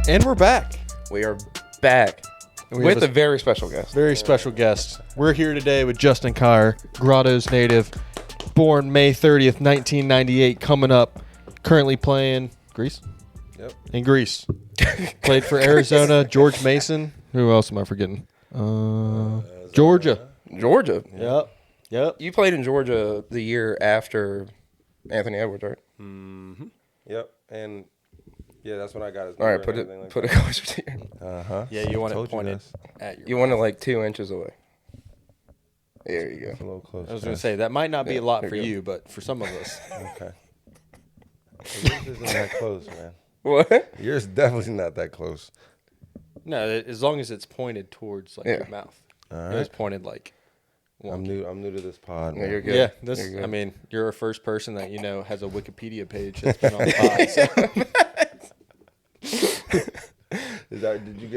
And we're back. We are back We with have a very special guest. Very special guest. We're here today with Justin Kier, Grotto's native, born May 30th, 1998, coming up, currently playing Greece? Yep. In Greece. Played for Arizona, George Mason. Who else am I forgetting? Georgia. Georgia. Yep. You played in Georgia the year after Anthony Edwards, right? Mm-hmm. Yep. And yeah, that's when I got his All number right, put and it everything put like it closer to you. that. Uh-huh. Yeah, you want Told it pointed this. at your You want it like 2 inches away. There you It's a go. little close. I was going to say, that might not be a lot there for you go. you, but for some of us. Okay. Yours isn't that close, man. What? Yours definitely not that close. No, as long as it's pointed towards like Yeah. your mouth. All It was right. pointed like I'm new to this pod, No, man. you're good. Yeah, You're this. good. I mean, you're a first person that you know has a Wikipedia page that's been on the pod. So. Did you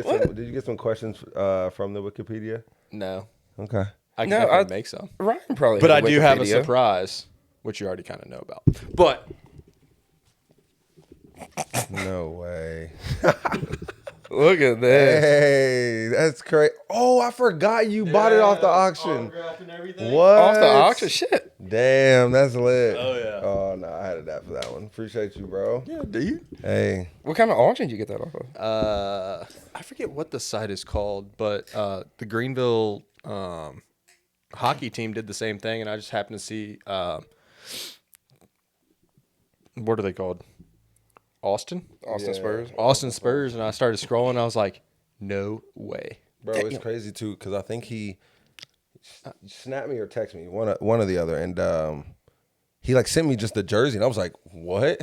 get some questions from the Wikipedia? No, Okay. I can No, definitely make some, Ryan probably. but I had do have a Wikipedia. surprise, which you already kind of know about. But No way. Look at this. Hey, that's great. Oh, I forgot you bought it off the auction. and everything. What? Off the auction, shit. Damn, that's lit. Oh, yeah. Oh no, I had a dap for that one. Appreciate you, bro. Yeah, do you? Hey. What kind of auction did you get that off of? I forget what the site is called, but the Greenville hockey team did the same thing, and I just happened to see what are they called? Austin Spurs. Austin Spurs, and I started scrolling. I was like, no way. Bro, it's crazy too because I think he snapped me or texted me, one or the other, and he like sent me just the jersey, and I was like, what?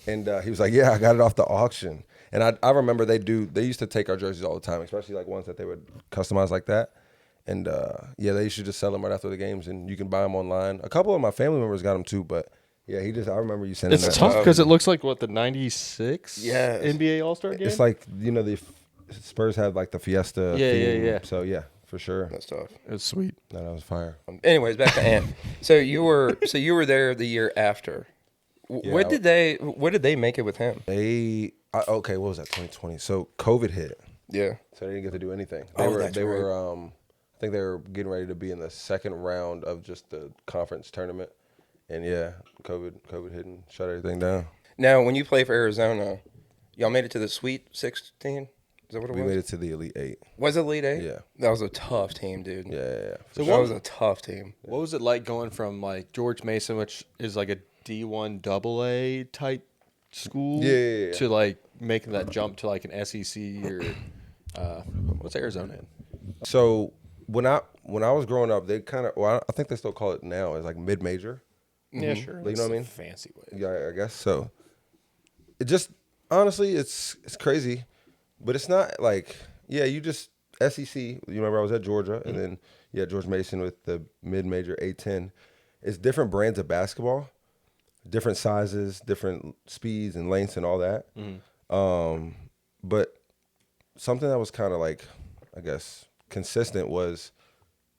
And he was like, yeah, I got it off the auction. And I remember they used to take our jerseys all the time, especially like ones that they would customize like that. And yeah, they used to just sell them right after the games, and you can buy them online. A couple of my family members got them too, but yeah, I remember you sending It's that. tough because it looks like what the '96 Yes. NBA All-Star game. It's like the Spurs had like the Fiesta. Yeah, theme, yeah. So yeah, for sure. That's tough. it was sweet. No, that was fire. Anyways, back to Ant. So you were there the year after. Yeah, What did they make it with him? Okay, what was that? 2020. So COVID hit, Yeah. so they didn't get to do anything. That's They were. I think they were getting ready to be in the second round of just the conference tournament, and yeah, COVID hit and shut everything down. Now, when you played for Arizona, y'all made it to the Sweet 16. Is that what it We was? made it to the Elite Eight. Was it Elite Eight? Yeah. That was a tough team, dude. Yeah. So That was a tough team. What was it like going from like George Mason, which is like a D1 AA type school, Yeah. to like making that jump to like an SEC or what's Arizona in? So when I was growing up, they kind of I think they still call it now as like mid-major. Yeah, sure. You know what I mean? Fancy way. Yeah, I guess so. It just honestly, it's crazy, but it's not like you just SEC. You remember I was at Georgia, and then George Mason with the mid-major A10. It's different brands of basketball, different sizes, different speeds and lengths and all that. But something that was kind of like, I guess, consistent was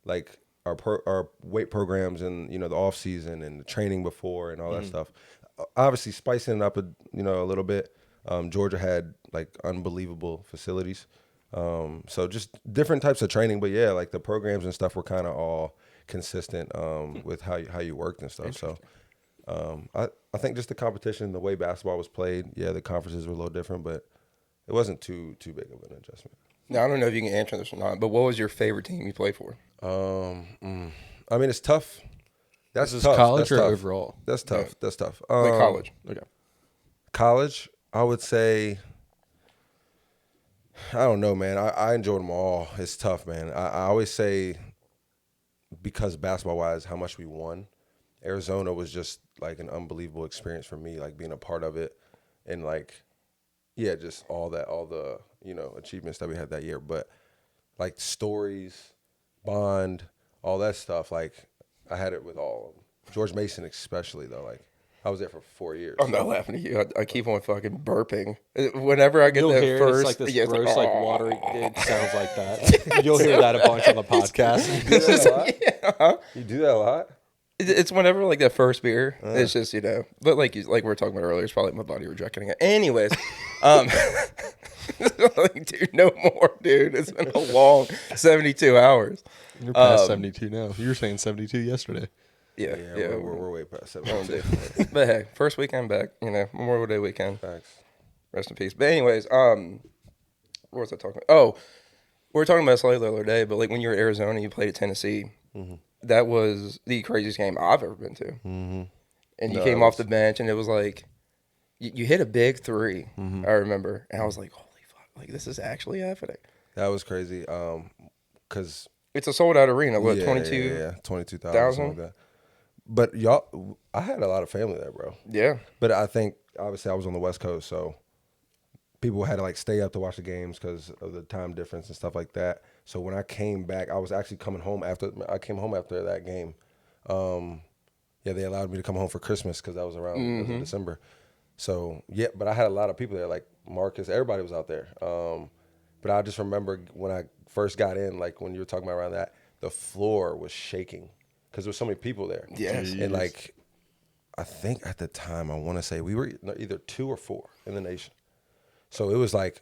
like our weight programs and the off season and the training before and all that stuff. Obviously spicing it up a little bit. Georgia had like unbelievable facilities, so just different types of training. But yeah, like the programs and stuff were kind of all consistent with how you worked and stuff. So I think just the competition, the way basketball was played, the conferences were a little different, but it wasn't too big of an adjustment. Now, I don't know if you can answer this or not, but what was your favorite team you played for? I mean, it's tough. This is tough. college That's or tough. overall? That's tough. That's tough. Like college. Okay. College, I would say, I don't know, man. I enjoyed them all. It's tough, man. I always say, because basketball-wise, how much we won, Arizona was just like an unbelievable experience for me, like being a part of it, and like, just all the achievements that we had that year. But like stories, bond, all that stuff, like I had it with all of them. George Mason especially, though, like I was there for 4 years. I'm not laughing at you. I keep on fucking burping. Whenever I get You'll that hear first, it's like this it's gross, like watery. It sounds like that. You'll hear that a bunch on the podcast. You do that a lot? You do that a lot? It's whenever like that first beer. It's just but like we were talking about earlier, it's probably my body rejecting it. Anyways, Like, dude, no more, dude. It's been a long 72 hours. You're past 72 now. You were saying 72 yesterday. Yeah, We're way past Won't 72. do. But hey, first weekend back. Memorial Day weekend. Thanks. Rest in peace. But anyways, what was I talking about? Oh, we were talking about this the other day. But like when you were at Arizona, you played at Tennessee. Mm-hmm. That was the craziest game I've ever been to. Mm-hmm. And you came off the bench, and it was like you hit a big three. Mm-hmm. I remember, and I was like, "Holy fuck! Like this is actually happening." That was crazy. Cause It's a sold out arena. What, 22? Yeah, 22,000. Something like that. But y'all, I had a lot of family there, bro. Yeah. But I think obviously I was on the West Coast, so people had to like stay up to watch the games because of the time difference and stuff like that. So when I came back, I was actually coming home after. I came home after that game. Yeah, they allowed me to come home for Christmas because that was around it was in December. So yeah, but I had a lot of people there, like Marcus. Everybody was out there. But I just remember when I first got in, like when you were talking about around that, the floor was shaking because there were so many people there. Yes. And like, I think at the time, I want to say we were either 2 or 4 in the nation. So it was like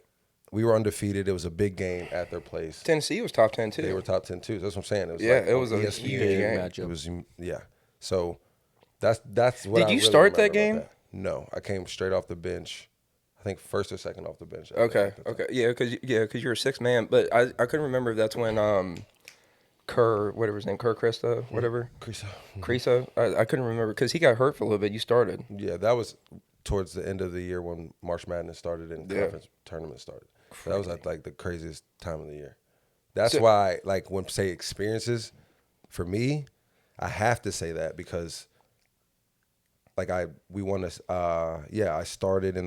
we were undefeated. It was a big game at their place. Tennessee was top 10 too. They were top 10 too. That's what I'm saying. It was Yeah, like it was a ESPN. huge game. Matchup. It was So that's what. Did I you really start that remember game? about that. No, I came straight off the bench. I think first or second off the bench. Okay. Yeah, because you're a 6 man. But I couldn't remember if that's when Kerr, whatever his name, Kerr Krista, whatever. Kriso. I couldn't remember because he got hurt for a little bit. You started. Yeah, that was towards the end of the year when March Madness started and conference tournament started. So that was like the craziest time of the year. That's why, like, when say experiences, for me, I have to say that because, like, we won this. I started in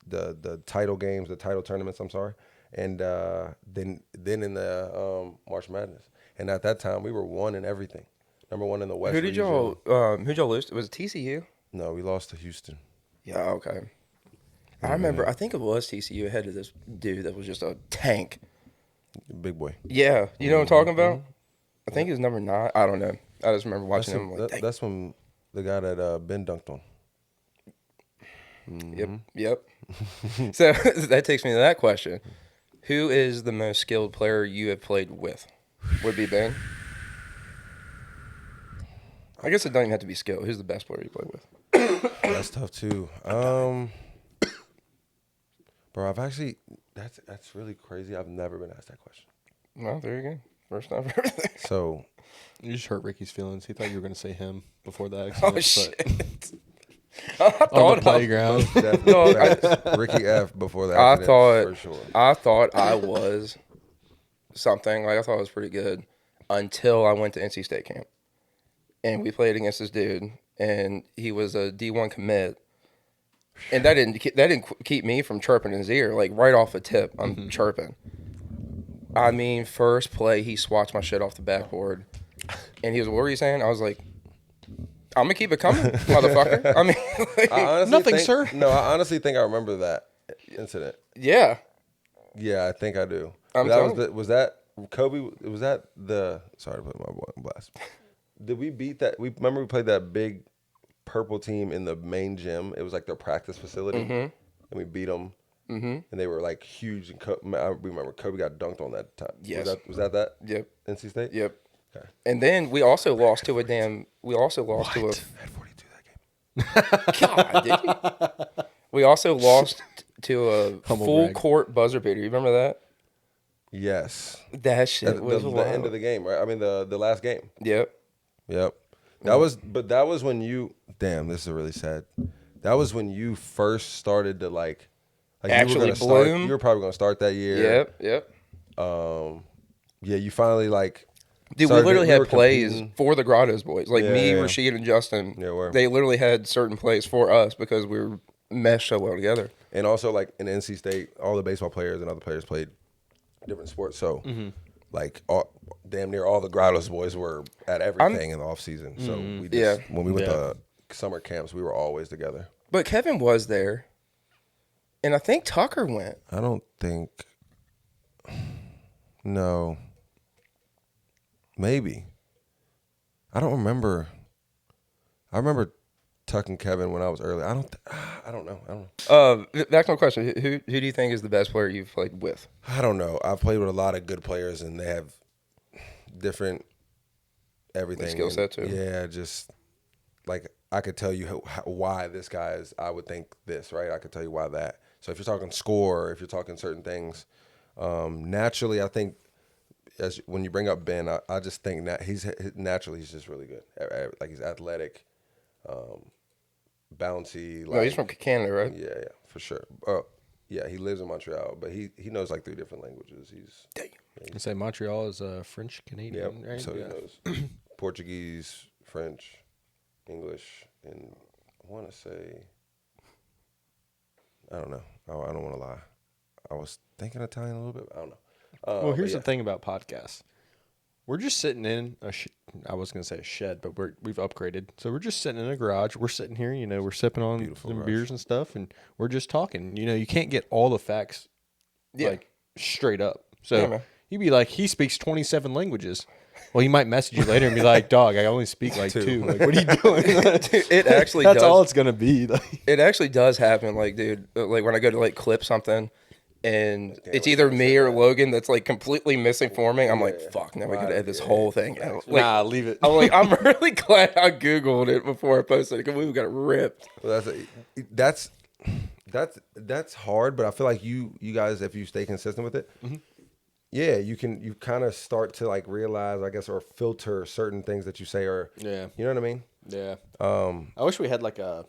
the title games, the title tournaments. I'm sorry, and then in the March Madness, and at that time we were 1 in everything, number 1 in the West. Who'd y'all lose to? Was it TCU? No, we lost to Houston. Yeah. Okay. I remember. I think it was TCU ahead of this dude that was just a tank. Big boy. Yeah, you know what I'm talking about. I think he was number 9. I don't know. I just remember watching him. Like, That's when the guy that Ben dunked on. Yep. So that takes me to that question: who is the most skilled player you have played with? Would be Ben. I guess it doesn't even have to be skill. Who's the best player you played with? That's tough too. Bro, I've actually that's really crazy. I've never been asked that question. Well, there you go. First time for everything. So You just hurt Ricky's feelings. He thought you were going to say him before the accident. Oh but shit! on the playground. Ricky F before that. I thought for sure. I thought I was something. Like I thought I was pretty good until I went to NC State camp, and we played against this dude, and he was a D1 commit, and that didn't keep me from chirping in his ear. Like right off the tip, I'm chirping. I mean, first play, he swats my shit off the backboard, and he was, "What were you saying?" I was like, "I'm gonna keep it coming, motherfucker." I mean, like, I honestly nothing, think, sir. No, I honestly think I remember that incident. yeah. Yeah, I think I do. I'm that telling was that Kobe? Was that the? Sorry to put my boy on blast. Did we beat that? We played that big purple team in the main gym. It was like their practice facility, and we beat them. And they were like huge. And I remember Kobe got dunked on that time. Yes. Was that? Yep. NC State. Yep. Okay. And then we also lost to a damn. We also lost to a. I had 42 that game. God, did you? We also lost to a Humble full brag. court buzzer beater. You remember that? Yes. That shit The was wild. end of the game, right? I mean the last game. Yep. That was when you. Damn, this is really sad. That was when you first started to like Actually you were gonna bloom? You were probably gonna start that year. Yep. Yeah, you finally like. Dude, we started- literally we had were plays competing. for the Grottos boys. Like me, Yeah. Rashid, and Justin. Yeah, word. They literally had certain plays for us because we were meshed so well together. And also, like in NC State, all the baseball players and other players played different sports. So, like, damn near all the Grottos boys were at everything in the off season. So we just when we went to summer camps, we were always together. But Kevin was there, and I think Tucker went. I don't think. No. Maybe. I don't remember. I remember Tuck and Kevin when I was early. I I don't know. Back to my question. Who do you think is the best player you've played with? I don't know. I've played with a lot of good players, and they have different everything. Skill set too. Yeah, just like I could tell you why this guy is. I would think this, right? I could tell you why that. So if you're talking score, if you're talking certain things, naturally, I think when you bring up Ben, I just think that he's just really good. Like he's athletic, bouncy. No, he's from Canada, right? Yeah, for sure. Yeah, he lives in Montreal, but he knows like 3 different languages. Damn. I say Montreal is French Canadian, Yeah, right? so he knows Portuguese, French, English, and I want to say, I don't know. I don't want to lie. I was thinking Italian a little bit. But I don't know. Well, here's the thing about podcasts. We're just sitting in I was going to say a shed, but we've upgraded. So we're just sitting in a garage. We're sitting here, we're sipping on Beautiful some garage. beers and stuff, and we're just talking. You can't get all the facts like straight up. So Yeah, man. you'd be like, he speaks 27 languages. Well, he might message you later and be like, dog, I only speak like 2. Like, what are you doing? It actually That's does. all it's going to be. Like, It actually does happen. Like, dude, like when I go to like clip something and it's either me or Logan that's like completely misinforming, I'm like, fuck, now we got to edit this whole thing out. Like, nah, leave it. I'm like, I'm really glad I Googled it before I posted it because we got ripped. Well, that's hard, but I feel like you guys, if you stay consistent with it, yeah, you kind of start to like realize, I guess, or filter certain things that you say, or you know what I mean? Yeah. I wish we had like a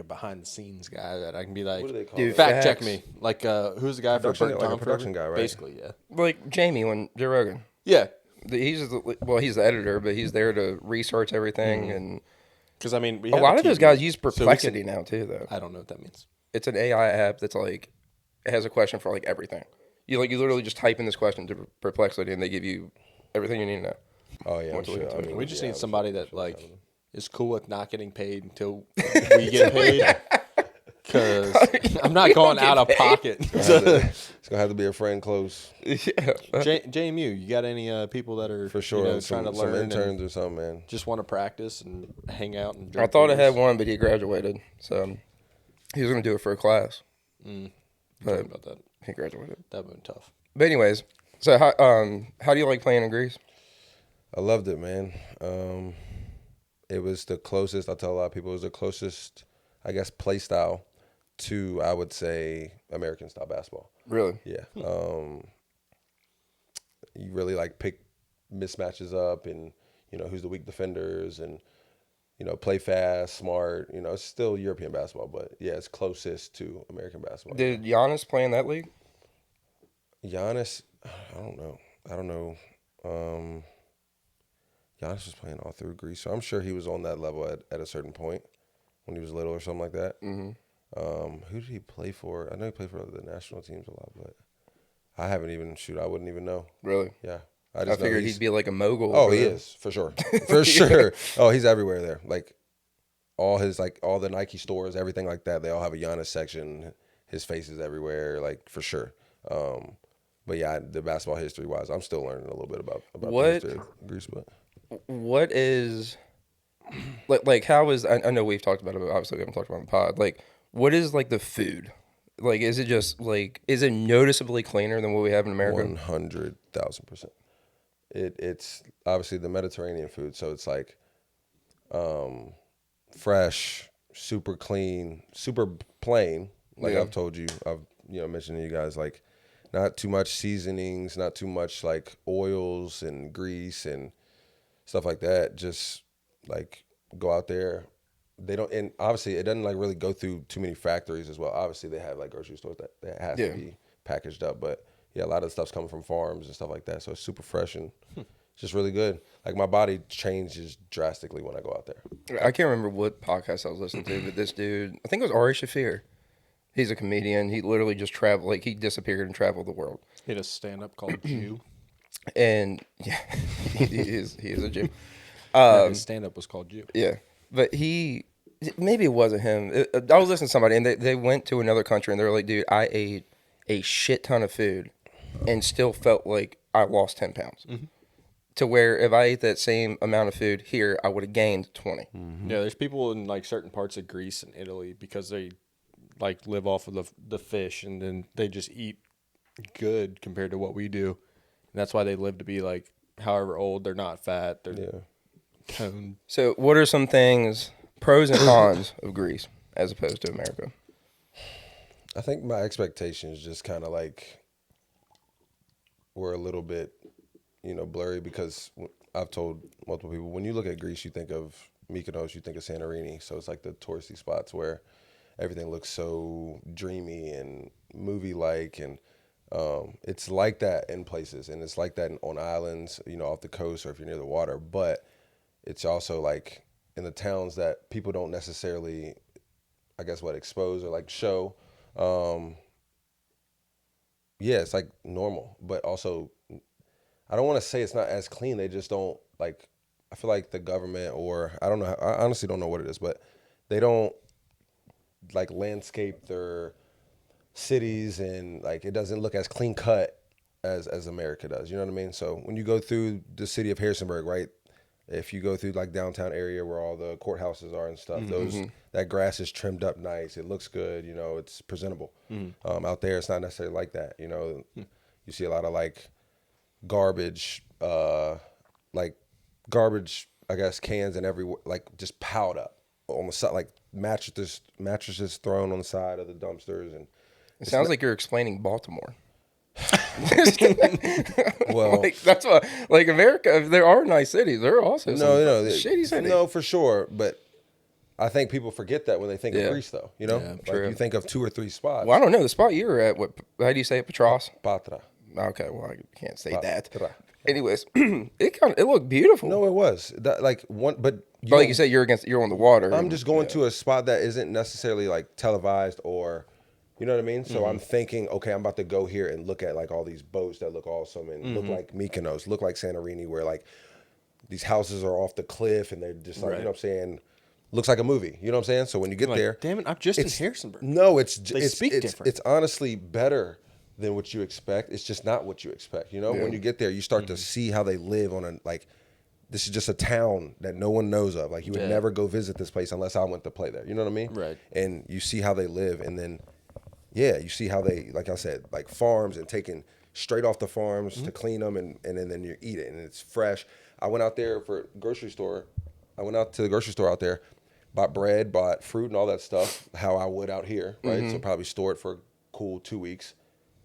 behind the scenes guy that I can be like, What do they call Dude, it? fact check facts. me. Like, who's the guy for Production- Burton like a Tom production Forever? guy, right? Basically, yeah. Like Jamie when Joe Rogan. Yeah. He's the editor, but he's there to research everything. And Because, I mean, we a have lot to of those keep- guys use so we Perplexity can- now too, though. I don't know what that means. It's an AI app that's like, it has a question for like everything. You literally just type in this question to Perplexity and they give you everything you need to know. Oh yeah, I'm What do we sure. do? I mean, We just yeah, need I'm somebody sure- that, sure like, it's happening. is cool with not getting paid until we get paid. Because I'm not going out of pocket. It's gonna have to be a friend close Yeah. JMU, you got any people that are for sure. trying to some learn interns and or something, man. just want to practice and hang out and I drink thought I had beers? one, but he graduated. So he was going to do it for a class. Sorry But about that. he graduated. That would have been tough. But anyways, so how do you like playing in Greece? I loved it, man. It was the closest. I tell a lot of people it was the closest, I guess, play style to, I would say, American style basketball. Really? Yeah. You really like pick mismatches up, and who's the weak defenders, and play fast, smart. It's still European basketball, but yeah, it's closest to American basketball. Did Giannis play in that league? Giannis, I don't know. Giannis was playing all through Greece, so I'm sure he was on that level at a certain point when he was little or something like that. Mm-hmm. Who did he play for? I know he played for the national teams a lot, but I haven't even I wouldn't even know. Really? Yeah, I just know figured he'd be like a mogul. Oh, over he there. is for sure, for sure. Oh, he's everywhere there. Like all the Nike stores, everything like that. They all have a Giannis section. His face is everywhere, like for sure. But yeah, the basketball history wise, I'm still learning a little bit about What? the history of Greece. But What is like how is I know we've talked about it, but obviously we haven't talked about it on the pod. Like, what is like the food? Like, is it just like is it noticeably cleaner than what we have in America? 100,000%. It's obviously the Mediterranean food, so it's like fresh, super clean, super plain. Like Yeah. I've told you, I've mentioned to you guys, like not too much seasonings, not too much like oils and grease and stuff like that. Just like go out there. They don't, and obviously it doesn't like really go through too many factories as well. Obviously they have like grocery stores that has to be packaged up, but yeah, a lot of the stuff's coming from farms and stuff like that. So it's super fresh and it's just really good. Like my body changes drastically when I go out there. I can't remember what podcast I was listening to, but this dude, I think it was Ari Shafir. He's a comedian. He literally just traveled, like he disappeared and traveled the world. He had a stand-up called Jew. And yeah, he is a Jew. His stand-up was called Jew. Yeah, but maybe it wasn't him. I was listening to somebody, and they went to another country, and they were like, dude, I ate a shit ton of food and still felt like I lost 10 pounds. Mm-hmm. to where if I ate that same amount of food here, I would have gained 20. Yeah, there's people in like certain parts of Greece and Italy because they like live off of the fish, and then they just eat good compared to what we do. And that's why they live to be like however old. They're not fat. They're toned. So, what are some things, pros and cons of Greece as opposed to America? I think my expectations just kind of like were a little bit, blurry because I've told multiple people, when you look at Greece, you think of Mykonos, you think of Santorini. So it's like the touristy spots where everything looks so dreamy and movie-like, and it's like that in places, and it's like that on islands, off the coast or if you're near the water. But it's also like in the towns that people don't necessarily, I guess, expose or like show. It's like normal, but also I don't want to say it's not as clean. They just don't like. I feel like the government, or I don't know. I honestly don't know what it is, but they don't like landscape their cities, and like it doesn't look as clean cut as America does. You know what I mean? So when you go through the city of Harrisonburg, right? If you go through like downtown area where all the courthouses are and stuff, that grass is trimmed up nice. It looks good. It's presentable. Out there, it's not necessarily like that. You see a lot of like garbage, I guess, cans and everywhere, like just piled up on the side, like mattresses thrown on the side of the dumpsters. And it sounds like you're explaining Baltimore. Well, like that's what, like America, there are nice cities. There are also some shitty cities. No, for sure. But I think people forget that when they think of Greece, though. Like true. you think of 2 or 3 spots. Well, I don't know the spot you were at. How do you say it? Patras? Patra. Okay, well I can't say that. Anyways, it looked beautiful. No, it was that like one, but like you said, you're on the water. I'm just going to a spot that isn't necessarily like televised or. You know what I mean? So I'm thinking, okay, I'm about to go here and look at like all these boats that look awesome and look like Mykonos, look like Santorini, where like these houses are off the cliff and they're just like, you know what I'm saying? Looks like a movie. You know what I'm saying? So when you get there, damn it, I'm just in Harrisonburg. No, it's different. It's honestly better than what you expect. It's just not what you expect. When you get there, you start to see how they live on this is just a town that no one knows of. Like you would never go visit this place unless I went to play there. You know what I mean? Right. And you see how they live, and then. Yeah, you see how they, like I said, like farms and taking straight off the farms to clean them and then you eat it and it's fresh. I went out there for grocery store. I went out to the grocery store out there, bought bread, bought fruit and all that stuff, how I would out here, right? So probably store it for a cool 2 weeks.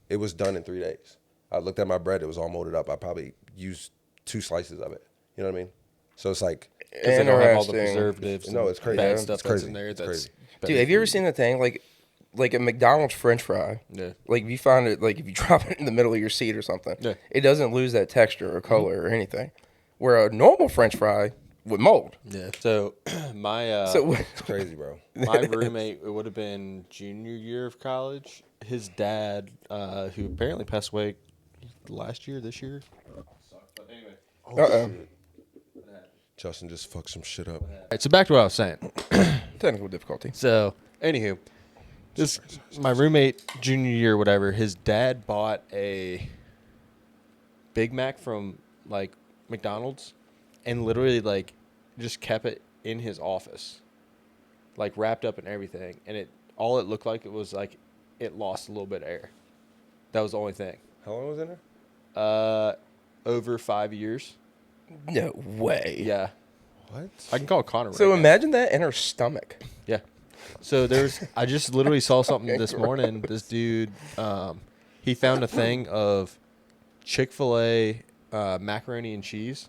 It was done in 3 days. I looked at my bread. It was all molded up. I probably used 2 slices of it. You know what I mean? So it's like. Because they don't have all the preservatives No, it's crazy. Bad stuff it's crazy. that's in there. It's That's crazy. Dude, have you ever seen the thing like a McDonald's French fry? Yeah. Like if you find it, like if you drop it in the middle of your seat or something, it doesn't lose that texture or color or anything. Where a normal French fry would mold. Yeah. So my It's crazy, bro. my roommate, it would have been junior year of college. His dad, who apparently passed away this year. But anyway. Justin just fucked some shit up. All right, so back to what I was saying. Technical difficulty. So, anywho, my roommate, junior year, whatever, his dad bought a Big Mac from, like, McDonald's and literally, like, just kept it in his office, like, wrapped up and everything. And all it looked like it was, like, it lost a little bit of air. That was the only thing. How long was it in there? Over 5 years. No way. Yeah. What? I can call Connor right So now. imagine that in her stomach. Yeah. So I just literally saw something this morning. This dude, he found a thing of Chick-fil-A macaroni and cheese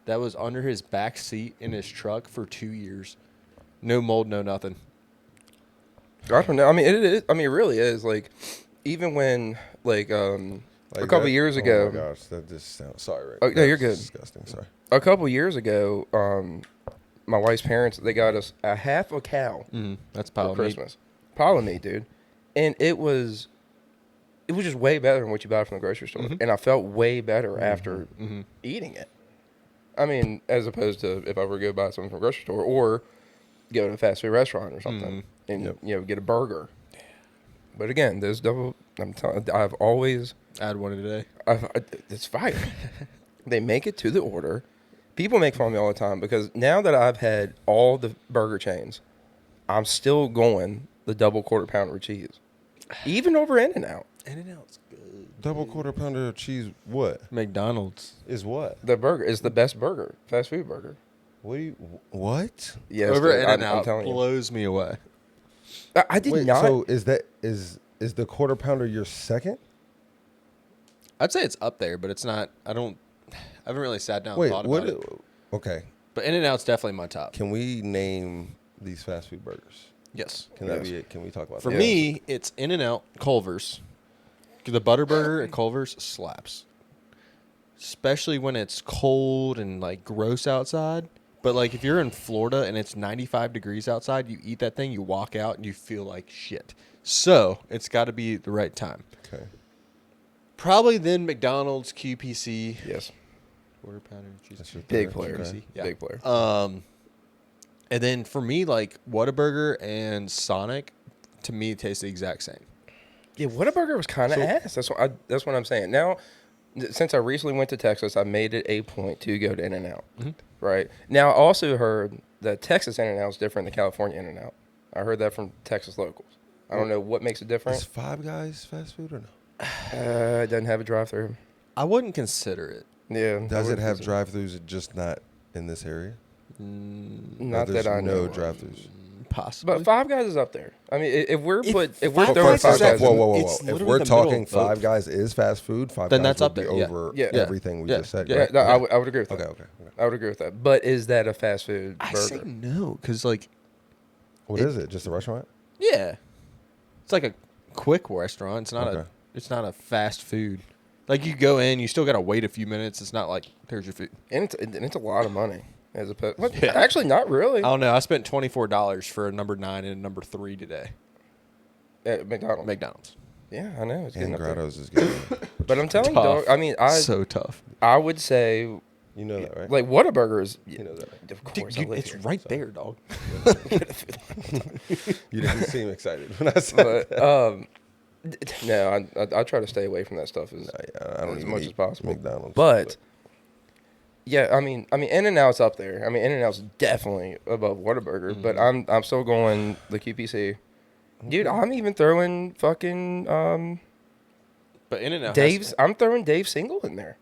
that was under his back seat in his truck for 2 years. No mold, no nothing. I don't know. I mean, it is. I mean, it really is. Like, even when, like a couple years ago. Oh my gosh, that just sounds. Sorry, Rick. Oh, no, you're good. Disgusting. Sorry. A couple years ago, my wife's parents, they got us a half a cow That's for pile of meat. Christmas. Pile of meat, dude. And it was just way better than what you buy from the grocery store. And I felt way better after eating it. I mean, as opposed to if I were to go buy something from a grocery store or go to a fast food restaurant or something and get a burger. But again, those I've always I had one today. it's fire. They make it to the order. People make fun of me all the time because now that I've had all the burger chains, I'm still going the double quarter pounder with cheese, even over In-N-Out. In-N-Out's good. Double quarter pounder of cheese. What McDonald's. is what? The burger is the best burger, fast food burger. What? Yes, Over dude, I'm In-N-Out telling you. blows me away. I did Wait, not. so is the quarter pounder your second? I'd say it's up there, but it's not. I haven't really sat down and Wait, thought what? about it. Okay, But In-N-Out's definitely my top. can we name these fast food burgers? Yes. Can that Yes. be it? Can we talk about For that? me, it's In-N-Out, Culver's. The butter burger at Culver's slaps. Especially when it's cold and like gross outside. But like if you're in Florida and it's 95 degrees outside, you eat that thing, you walk out and you feel like shit. So it's got to be the right time. Okay. Probably then McDonald's, QPC, Yes, quarter pounder, cheese. That's your big third. player. Okay. Yeah. Big player. And then for me, like Whataburger and Sonic, to me, taste the exact same. Yeah, Whataburger was kind of ass. That's what I'm saying. Now, since I recently went to Texas, I made it a point to go to In-N-Out. Right now, I also heard that Texas In-N-Out is different than California In-N-Out. I heard that from Texas locals. I don't know what makes it Is different. Five Guys fast food or no? It doesn't have a drive-through. I wouldn't consider it. Yeah, I Does it wouldn't have consider- drive-throughs? Just not in this area. Not There's that I know. no of. drive-throughs. Possibly. But Five Guys is up there. I mean, if we're If we're Five throwing Guys Five is Guys, up- Whoa. It's If literally we're the middle talking of both. Five Guys is fast food, Five Then Guys that's would up be there, yeah. over Yeah. everything we Yeah. just said. Yeah. yeah, Right? no, I would agree with that. Okay. I would agree with that. But is that a fast food I burger? say no, because like, What is it? Just a restaurant? yeah, it's like a quick restaurant. It's not Okay. it's not a fast food. Like you go in, you still gotta wait a few minutes. It's not like here's your food. And it's a lot of money as opposed. Yeah. Actually, not really. I don't know. I spent $24 for a number 9 and a number 3 today. At McDonald's. McDonald's. Yeah, I know. It's getting And up there. Grotto's is good. But I'm telling you, Tough. dog. I mean, So tough. I would say You know that, right? like Whataburger is. You know that, right? Of course, I Dude, live it's here. right there, dog. You didn't seem excited when I said But no, I try to stay away from that stuff as, I don't as even much eat as possible. McDonald's. But yeah, I mean, In-N-Out's up there. I mean, In-N-Out's definitely above Whataburger, but I'm still going the QPC. Dude, I'm even throwing fucking But In-N-Out Dave's. I'm throwing Dave Single in there.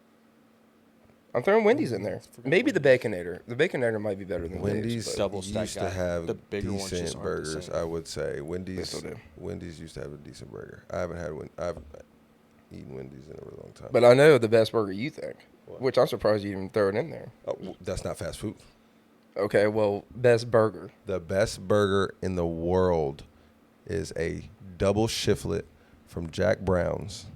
I'm throwing Wendy's in there. Maybe the Baconator. The Baconator might be better than Wendy's Dave's. Double stack used to guy. have The bigger ones just decent aren't the burgers. same. I would say Wendy's. still do. Wendy's used to have a decent burger. I haven't had one. I've eaten Wendy's in a really long time. But I know the best burger you think, which I'm surprised you even throw it in there. That's not fast food. Okay, well, best burger. The best burger in the world is a double shiftlet from Jack Brown's.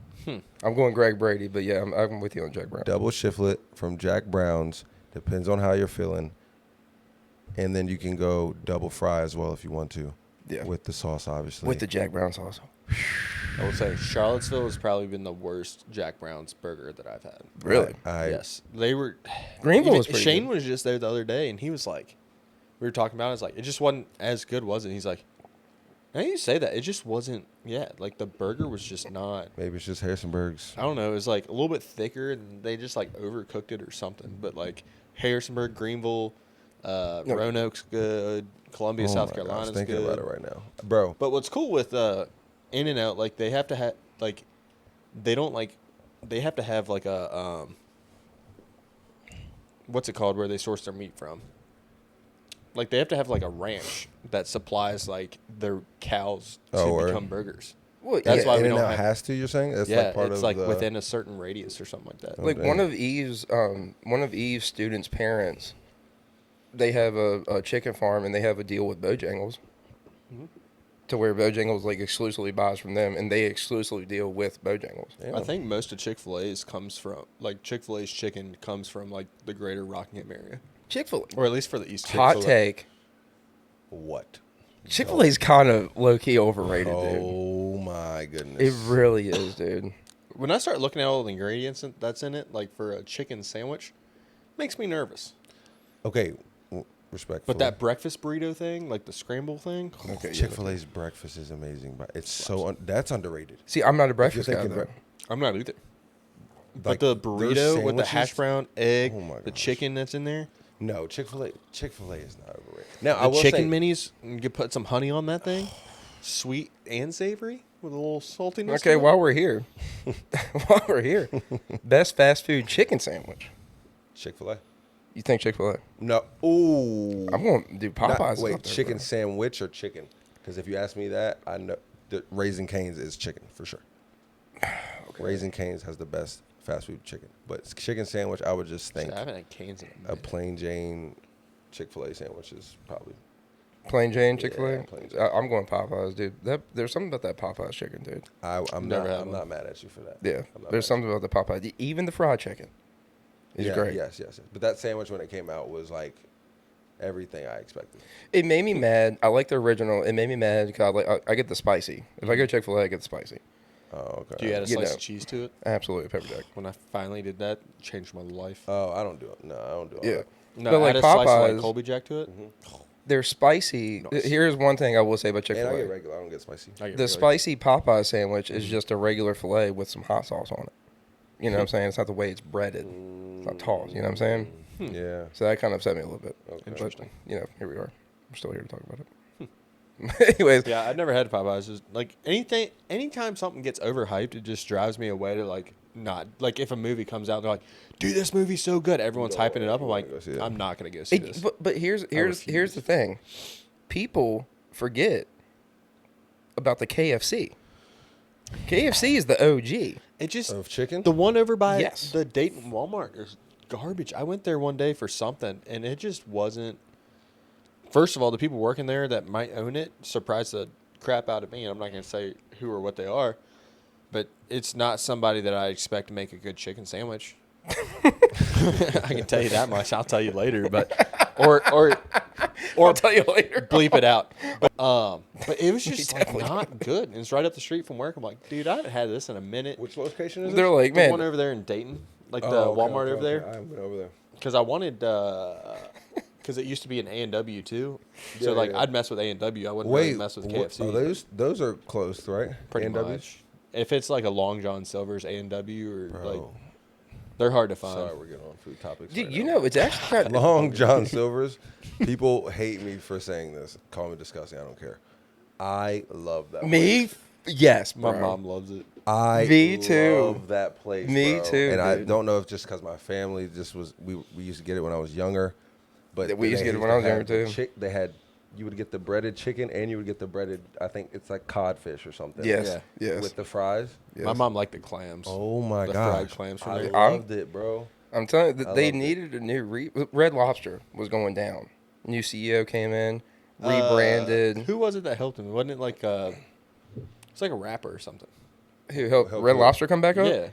I'm going Greg Brady, but yeah, I'm with you on Jack Brown. Double shiftlet from Jack Brown's. Depends on how you're feeling. And then you can go double fry as well if you want to. Yeah. With the sauce, obviously. With the Jack Brown sauce. I would say Charlottesville has probably been the worst Jack Brown's burger that I've had. Really? Yes, they were. Greenville even was pretty Shane good. was just there the other day, and he was like, we were talking about it. It's like it just wasn't as good, was it? He's like, now you say that, it just wasn't. Yeah, like the burger was just not. Maybe it's just Harrisonburg's. I don't know. It was like a little bit thicker, and they just like overcooked it or something. But like Harrisonburg, Greenville, Roanoke's good. Columbia, Oh South my gosh, Carolina's thinking good. about it right now. Bro. But what's cool with In-N-Out, like they have to have like they don't like they have to have like a what's it called where they source their meat from? Like they have to have like a ranch that supplies like their cows to Oh, word. become burgers. Well, That's yeah, why we In-N-Out don't have. has to, you're saying? That's Yeah, like part it's of like the, within a certain radius or something like that. Oh, like dang. one of Eve's students' parents, they have a chicken farm and they have a deal with Bojangles, to where Bojangles like exclusively buys from them and they exclusively deal with Bojangles. Damn. I think most of Chick-fil-A's comes from like Chick-fil-A's chicken comes from like the greater Rockingham area, Chick-fil-A. or at least for the East. Hot Chick-fil-A. take. What? Chick-fil-A's kind of low-key overrated, dude. Oh my goodness. It really is, dude. When I start looking at all the ingredients that's in it, like for a chicken sandwich, makes me nervous. Okay, respectfully. But that breakfast burrito thing, like the scramble thing, Okay, yeah. Chick-fil-A's breakfast is amazing, but it's that's underrated. See, I'm not a breakfast you're guy, thinking though. bre- I'm not either. But the burrito with the hash brown, egg, Oh my the gosh. chicken that's in there, No, Chick-fil-A is not overrated. Now, I the will chicken say, minis, you could put some honey on that thing, sweet and savory with a little saltiness. Okay, to it. while we're here, best fast food chicken sandwich. Chick-fil-A. You think Chick-fil-A? No. Ooh. I'm going to do Popeyes. Not, is wait, up there, chicken bro. sandwich or chicken? Because if you ask me that, I know that Raising Cane's is chicken for sure. Okay. Raising Cane's has the best fast food chicken. But chicken sandwich, I would just think I haven't had canes in a a minute. plain Jane Chick-fil-A sandwich is probably. Plain Jane Chick-fil-A? Yeah, plain Jane. I'm going Popeyes, dude. There's something about that Popeyes chicken, dude. I'm Never had I'm one. not mad at you for that. Yeah, I'm not there's mad something about the Popeyes. Even the fried chicken is yeah, great. Yes. But that sandwich when it came out was like everything I expected. It made me mad. I like the original. It made me mad because I get the spicy. If I go Chick-fil-A, I get the spicy. Oh, okay. Do you add a You slice know. of cheese to it? Absolutely, pepper jack. When I finally did that, it changed my life. Oh, I don't do it. No, I don't do it. Yeah. No, But add like a slice of Popeyes- like Colby Jack to it. They're spicy. Nice. Here's one thing I will say about And I get Chick-fil-A. regular. I don't get spicy. I get The really- spicy Popeye sandwich is just a regular filet with some hot sauce on it. You know what I'm saying? It's not the way it's breaded. It's not tossed. You know what I'm saying? Yeah. So that kind of upset me a little bit. Okay. Interesting. But, you know, here we are. We're still here to talk about it. Anyways, Yeah, I've never had Popeyes. Just, like anytime something gets overhyped, it just drives me away to like not like if a movie comes out, they're like, "Dude, this movie's so good." Everyone's hyping it up. I'm like, go see it. I'm not gonna go see this. but here's refuse. the thing. People forget about the KFC. KFC is the OG. It just Of chicken? the one over by Yes. the Dayton Walmart is garbage. I went there one day for something, and it just wasn't. First of all, the people working there that might own it surprised the crap out of me. I'm not going to say who or what they are, but it's not somebody that I expect to make a good chicken sandwich. I can tell you that much. I'll tell you later, but or I'll tell you later. bleep it out. But it was just like not good. And it's right up the street from work. I'm like, dude, I haven't had this in a minute. Which location is They're it? like, The man, one over there in Dayton, like the Oh, okay, Walmart okay, over there. okay. I haven't been over there. Because I wanted, because it used to be an A&W too. So Yeah, like yeah. I'd mess with A&W. I wouldn't really mess with KFC. Those are close, right? pretty A&W? much. If it's like a Long John Silver's A&W or Bro. like, they're hard to find. Sorry, we're getting on food topics. dude, right you now. know, it's actually kind of Long John Silver's. People hate me for saying this. Call me disgusting. I don't care. I love that. me. place. Yes, My bro. mom loves it. I Me too. love that place. Me bro. too, And I dude. don't know if just because my family just was we used to get it when I was younger, but Yeah, we used to they get it when I was have younger, the too. They had you would get the breaded chicken and you would get the breaded. I think it's like codfish or something. Yes, Yeah. yes. With the fries. Yes. My mom liked the clams. Oh my The god. fried clams from I there. loved it, bro. I'm telling you, I they loved it. needed a new Red Lobster was going down. New CEO came in, rebranded. Who was it that helped him? Wasn't it like it's like a rapper or something? Who helped helped Red who? Lobster come back up? Yeah,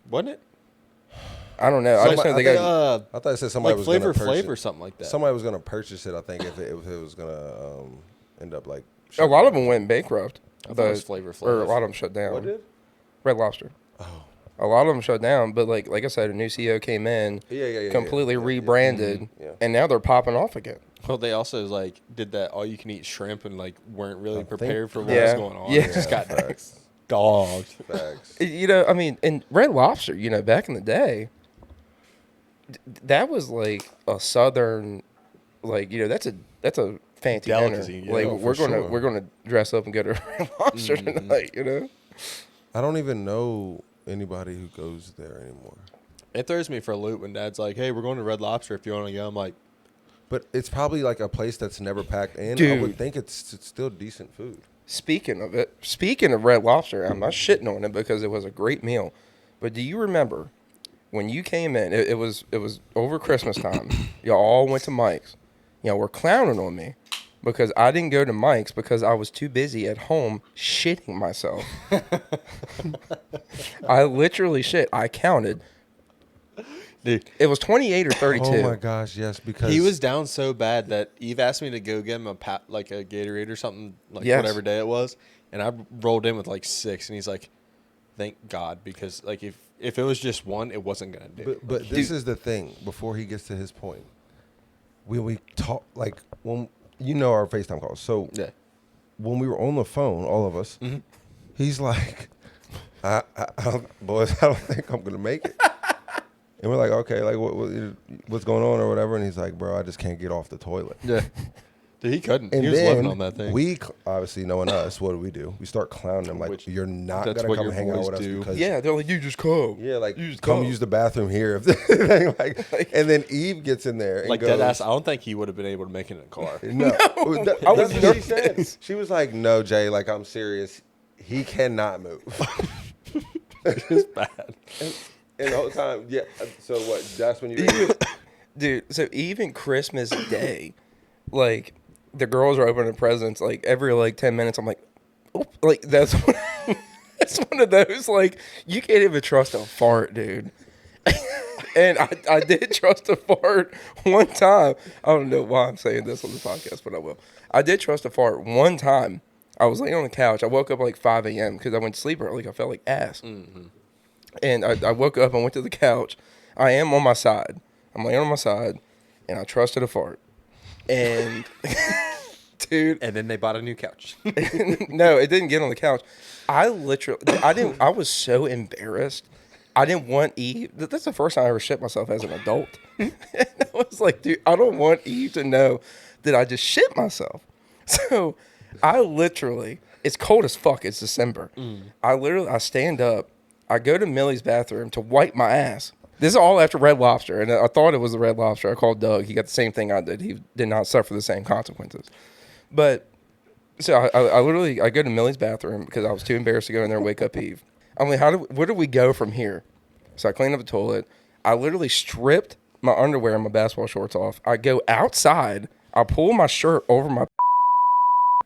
wasn't it? I don't know. I just know they got. I thought it said somebody like was Flavor gonna purchase Flav or something like that. Somebody was gonna purchase it. I think if it was gonna end up like. A lot of them went bankrupt. I thought it was Flavor Flav. Or a lot of them shut down. What did? Red Lobster. Oh. A lot of them shut down, but like I said, a new CEO came in, Yeah. completely yeah, yeah. rebranded, Yeah. and now they're popping off again. Well, they also like did that all you can eat shrimp and like weren't really think- prepared for what Yeah. was going on. Yeah. It just got Facts. dogged. Facts. You know, I mean, and Red Lobster, you know, back in the day, that was like a southern, like you know, that's a fancy Delicacy, dinner. yeah. Like Oh, we're for gonna sure. we're gonna dress up and go to Red Lobster tonight. You know. I don't even know anybody who goes there anymore. It throws me for a loop when Dad's like, "Hey, we're going to Red Lobster if you want to go." I'm like, But it's probably like a place that's never packed in. I Dude. would think it's still decent food. Speaking of it, speaking of Red Lobster, I'm not shitting on it because it was a great meal. But do you remember when you came in? It was over Christmas time. Y'all all went to Mike's. Y'all were clowning on me because I didn't go to Mike's because I was too busy at home shitting myself. I literally shit. I counted. dude, It was 28 or 32. Oh my gosh, yes, because he was down so bad that Eve asked me to go get him like a Gatorade or something, like Yes. whatever day it was, and I rolled in with like 6, and he's like, "Thank God," because like if it was just one, it wasn't gonna do. But this is the thing. Before he gets to his point, when we talk, like when you know our FaceTime calls, so Yeah. when we were on the phone, all of us, he's like, boys, I don't think I'm gonna make it. And we're like, okay, like what's going on or whatever. And he's like, bro, I just can't get off the toilet. Yeah. Dude, he couldn't. And He was then living on that thing. we obviously knowing us, what do? We start clowning him like, Which- you're not that's gonna what come your hang out boys with us do. because Yeah, they're like, you just come. yeah, like You just come go. use the bathroom here. Like, and then Eve gets in there and like goes, dead ass. I don't think he would have been able to make it in a car. No, I was that's what she nervous. said. She was like, "No, Jay, like I'm serious. He cannot move." It's bad. And the whole time, yeah. So what? That's when you. Dude, so even Christmas Day, like, the girls are opening presents, like, every, like, 10 minutes, I'm like, oop, like, that's one of those, like, you can't even trust a fart, dude. And I did trust a fart one time. I don't know why I'm saying this on the podcast, but I will. I did trust a fart one time. I was laying on the couch. I woke up like 5 a.m. because I went to sleep early. I felt like ass. Mm-hmm. And I woke up and went to the couch. I am on my side. I'm laying on my side, and I trusted a fart. And, dude. And then they bought a new couch. No, it didn't get on the couch. I was so embarrassed. I didn't want Eve. That's the first time I ever shit myself as an adult. And I was like, dude, I don't want Eve to know that I just shit myself. So I literally, it's cold as fuck. It's December. I stand up. I go to Millie's bathroom to wipe my ass. This is all after Red Lobster. And I thought it was the Red Lobster. I called Doug. He got the same thing I did. He did not suffer the same consequences. But so I go to Millie's bathroom because I was too embarrassed to go in there and wake up Eve. I'm like, where do we go from here? So I cleaned up the toilet. I literally stripped my underwear and my basketball shorts off. I go outside. I pull my shirt over my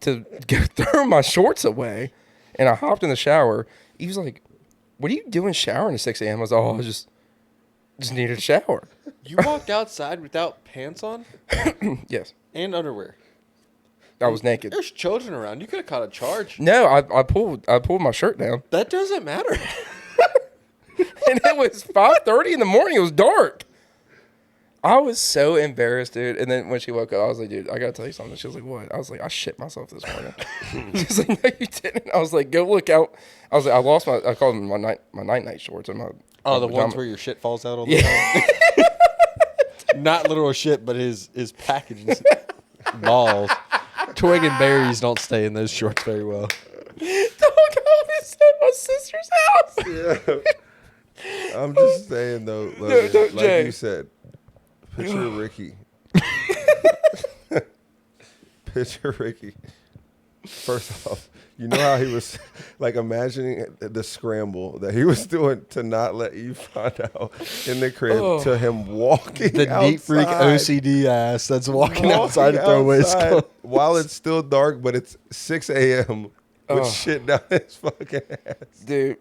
to go throw my shorts away. And I hopped in the shower. He was like, what are you doing showering at 6 a.m.? I was like, oh, I just needed a shower. You walked outside without pants on Yes. and underwear. I was naked. There's children around. You could have caught a charge. No, I pulled my shirt down. That doesn't matter. And it was 5:30 in the morning. It was dark. I was so embarrassed, dude. And then when she woke up, I was like, dude, I got to tell you something. She was like, what? I was like, I shit myself this morning. She's like, no, you didn't. I was like, go look out. I was like, I called them my night shorts. And my The ones where your shit falls out all the time. Not literal shit, but his packages. Balls. Twig and berries don't stay in those shorts very well. Dog, I was at my sister's house. Yeah. I'm just saying though, Logan, no, like Jay. you said, picture Ricky. Picture Ricky. First off, you know how he was like imagining the scramble that he was doing to not let you find out in the crib to him walking The neat freak outside. OCD ass that's walking outside to throw away his outside clothes. while it's still dark, but it's 6 a.m. with shit down his fucking ass. Dude,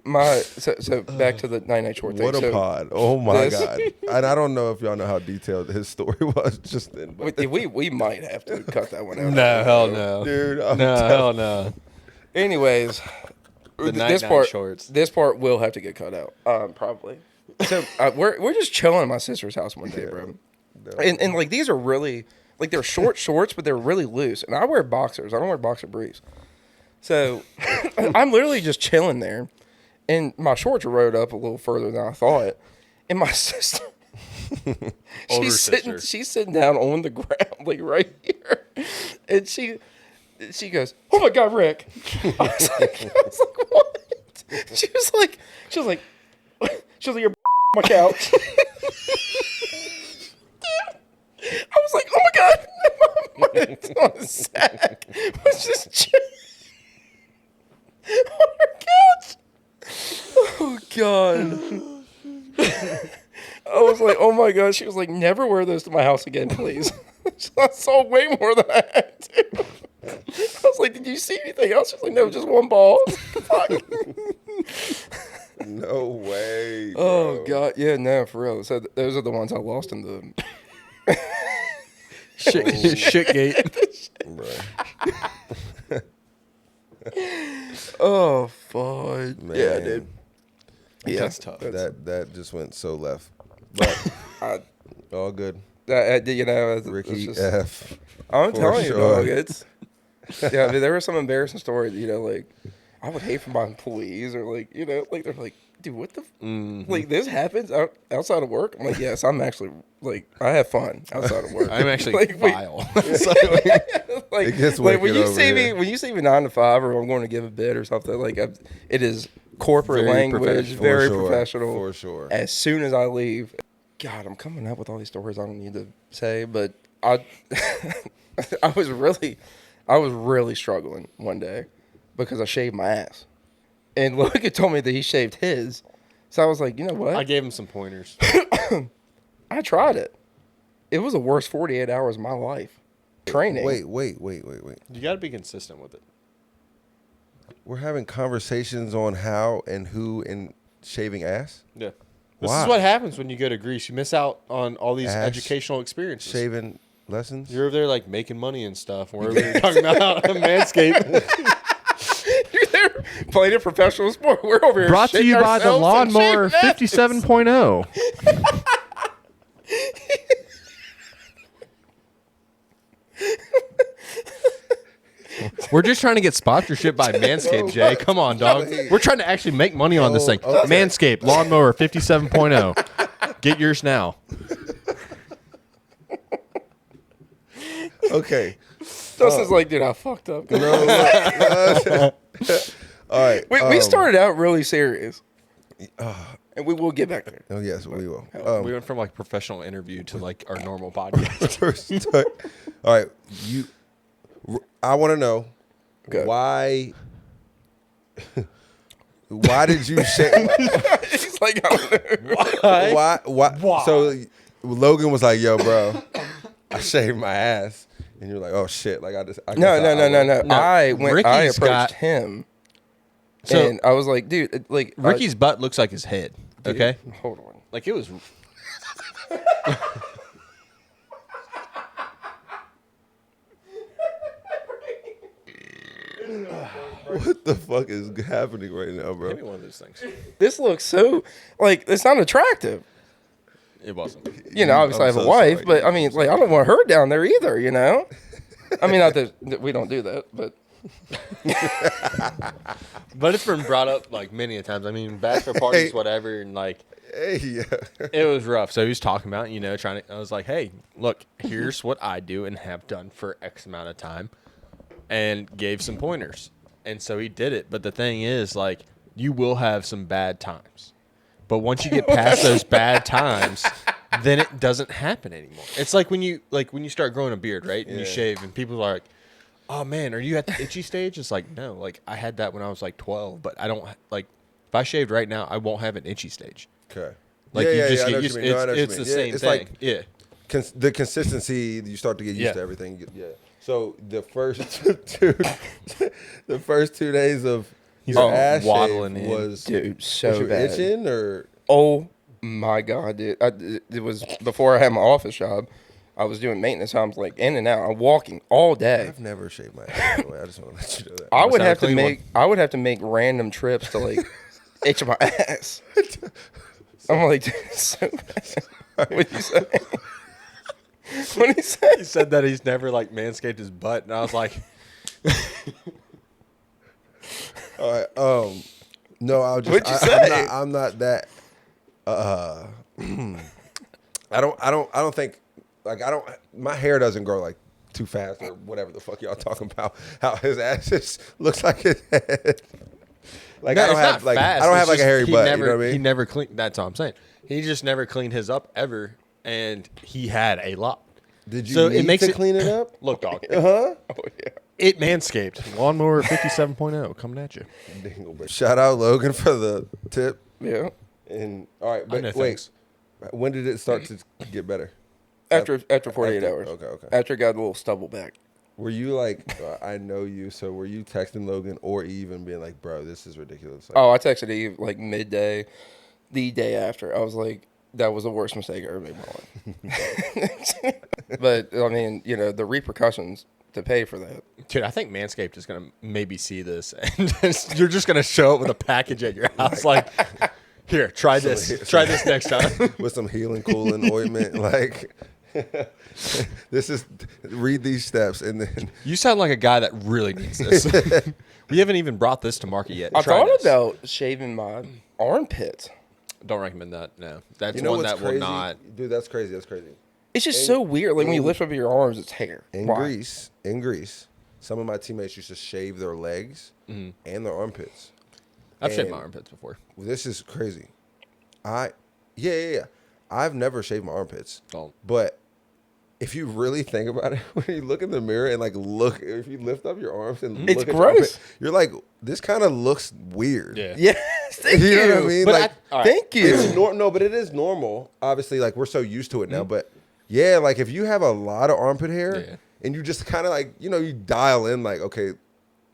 so back to the night short thing. What a So, pod. Oh my this- God. And I don't know if y'all know how detailed his story was just then. But we might have to cut that one out. No, hell no. dude, No, hell no. Anyways, The this night part shorts. this part will have to get cut out, probably. So we're just chilling at my sister's house one day, bro. No. And like these are really like they're short shorts, but they're really loose. And I wear boxers. I don't wear boxer briefs. So I'm literally just chilling there, and my shorts are rolled up a little further than I thought. And my sister, Older she's sister. sitting down on the ground, like right here, and she goes, "Oh my God, Rick!" I was like, "What?" She was like, "You're on my couch." I was like, "Oh my God!" It's on a sack. Was just chilling on her couch. Oh God. I was like, oh my God. She was like, never wear those to my house again, please. I saw way more than I had to. I was like, did you see anything else? She was like, no, just one ball. Fuck. No way. Bro. Oh God. Yeah, no, for real. So those are the ones I lost in the Shitgate. Bro. Oh fuck. Man. Yeah, dude. Yeah. That's tough. That just went so left. But I, all good. you know, it's Ricky just, F. I'm For telling you, sure. dog. It's I mean, there were some embarrassing stories. You know, like I would hate for my employees, or like, you know, like they're like, dude, what the like this happens outside of work? I'm like, yes, I'm actually like I have fun outside of work. I'm actually like, vile. Like, It gets like when wicked you over see here. me 9 to 5 or I'm going to give a bid or something like it is corporate Very language, professional. very For sure, professional. for sure. As soon as I leave, God, I'm coming up with all these stories I don't need to say, but I I was really struggling one day because I shaved my ass. And Logan told me that he shaved his. So I was like, you know what? I gave him some pointers. I tried it. It was the worst 48 hours of my life. Training. Wait. You got to be consistent with it. We're having conversations on how and who and shaving ass, Yeah. This Why? is what happens when you go to Greece. You miss out on all these Ass educational experiences. shaving lessons. You're over there like making money and stuff. We're over there talking about Manscaped. You're there playing a professional sport. We're over here Brought to shitting you by the ourselves and Lawnmower shaving asses. 57.0. We're just trying to get sponsorship by Manscaped, Jay. Come on, dog. We're trying to actually make money on this thing. okay. Manscaped, Lawnmower 57.0. Get yours now. Okay. Dustin's like, dude, I fucked up. All right. We started out really serious. And we will get back there. Oh yes, we will. We went from like professional interview to like our normal podcast. First, all right. I want to know Okay. why. Why did you shave? He's like, I don't know. Why? Why? So Logan was like, "Yo, bro, I shaved my ass," and you're like, "Oh shit!" Like I No. No, I Ricky's approached got- him. So- And I was like, dude, like Ricky's butt looks like his head. Okay. hold on. Like it was. What the fuck is happening right now, bro? Maybe one of those things. This looks so like it's not attractive. It wasn't. You know, obviously I I'm have a so wife, sorry. but I mean, like I don't want her down there either. You know, I mean, not that we don't do that, but But it's been brought up like many a times. I mean, bachelor parties, whatever, and like Hey, yeah. it was rough. So he was talking about, you know, trying to. I was like, hey, look, here's what I do and have done for X amount of time, and gave some pointers. And so he did it. But the thing is, like, you will have some bad times. But once you get past those bad times, then it doesn't happen anymore. It's like when you start growing a beard, right? And you Yeah. shave, and people are like, "Oh man, are you at the itchy stage?" It's like, no, like I had that when I was like 12, but I don't like. If I shaved right now, I won't have an itchy stage. Okay. Like yeah, you yeah, just yeah, I know get what used. you mean. No, I know what you It's the mean. Yeah, same it's thing. like Yeah. the consistency, you start to get used Yeah. to everything. Yeah. So the first the first 2 days of your ass waddling shave in. was dude, so was you bad. itching or Oh my god, dude! It was before I had my office job. I was doing maintenance. I was like in and out. I'm walking all day. I've never shaved my ass. By the way. I just want to let you know that. I would have a have to clean one. make. I would have to make random trips to like itch my ass. I'm like, dude, it's so bad. What you say? What did he say? He said that he's never like manscaped his butt, and I was like, All right. No, I'll just. What'd you say? I'm not that. I don't think like I don't. My hair doesn't grow like too fast or whatever the fuck y'all talking about. How his ass just looks like his head. Like no, I don't it's have not like fast. I don't It's have like a just hairy he butt. Never, You know what I He mean? never cleaned. That's all I'm saying. He just never cleaned his up ever, and he had a lot. Did you So need it makes to it clean it up? look, dog. Huh? Oh yeah. It manscaped. Lawnmower 57.0 coming at you. Shout out Logan for the tip. Yeah. And all right, I but know wait, things. when did it start to get better? After 48 hours. Okay. After I got a little stubble back. Were you like, I know you, so were you texting Logan or Eve and being like, bro, this is ridiculous? Like, Oh, I texted Eve like midday, the day after. I was like, that was the worst mistake I ever made in my life. But I mean, you know, the repercussions to pay for that. Dude, I think Manscaped is gonna maybe see this, and you're just gonna show up with a package at your house, like, here, try this, try this next time. with some healing, cooling ointment, like, This is read these steps and then You sound like a guy that really needs this. We haven't even brought this to market yet. I Try thought this. about shaving my armpits. Don't recommend that. No, that's you know one what's that crazy? will not. Dude, that's crazy. That's crazy. It's just so weird. Like when you lift up your arms, it's hair. In Why? Greece, some of my teammates used to shave their legs and their armpits. I've shaved my And- armpits before. This is crazy. Yeah. I've never shaved my armpits. Don't. But if you really think about it, when you look in the mirror and like look, if you lift up your arms and It's look at gross. your armpit, you're like, this kind of looks weird. Yeah. Yes, thank You you. know what I mean? But Like, all right. Thank you. it's no, but it is normal. Obviously, like we're so used to it now. But yeah, like if you have a lot of armpit hair Yeah. and you just kind of like, you dial in like, okay,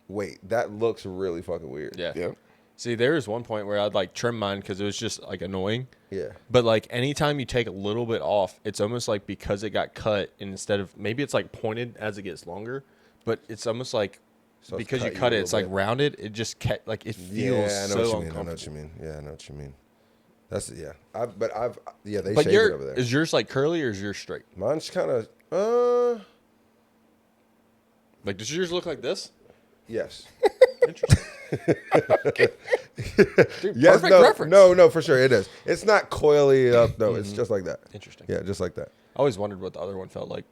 wait, that looks really fucking weird. Yeah. Yeah. See, there was one point where I'd like trim mine because it was just like annoying. Yeah. But like anytime you take a little bit off, it's almost like because it got cut, and instead of maybe it's like pointed as it gets longer, but it's almost like So it's because you cut you cut a it, it's little like bit. rounded. It just like it feels Yeah, I know so what you mean. I know uncomfortable. what you mean. Yeah, I know what you mean. That's they But shave it over there. is yours like curly or is yours straight? Mine's kind of Like does yours look like this? yes. Interesting. Dude, Yes, perfect no, reference. no, for sure it is. It's not coily up. No, it's just like that. Interesting. Yeah, just like that. I always wondered what the other one felt like.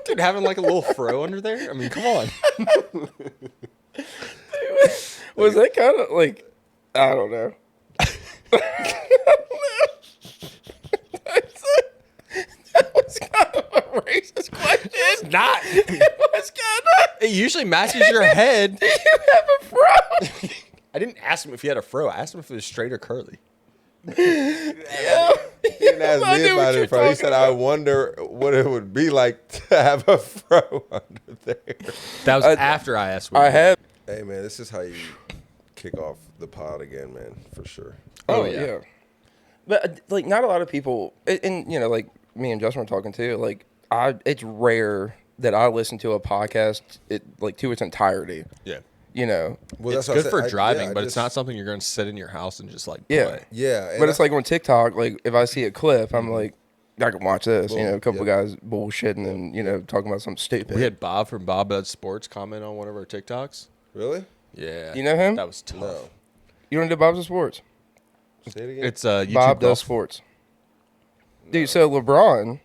Dude, having like a little fro under there? I mean, come on. Was that kind of like, I don't know. That was kind of a racist question. It's Not. It was kind of. It usually matches your head. Do you have a fro? I didn't ask him if he had a fro. I asked him if it was straight or curly. Yeah. He didn't ask I me knew about what it you're first. He talking said, "I wonder what it would be like to have a fro under there." That was after I asked. what I he- have. Hey man, this is how you kick off the pod again, man, for sure. Oh, yeah. yeah. But like, not a lot of people, and like me and Justin were talking too. Like, it's rare that I listen to a podcast to its entirety. Yeah. You know. Well, It's what I good said. for I- driving, yeah, but I it's just- not something you're going to sit in your house and just like Yeah. play. Yeah, and But it's I- like on TikTok. Like, if I see a clip, I'm like, I can watch this. Boom. A couple Yep. guys bullshitting and talking about something stupid. We had Bob from Bob Does Sports comment on one of our TikToks. really. Yeah. You know him? That was tough. No, You don't do Bob's of Sports. say it again. It's YouTube Bob golf. does sports. Dude, so LeBron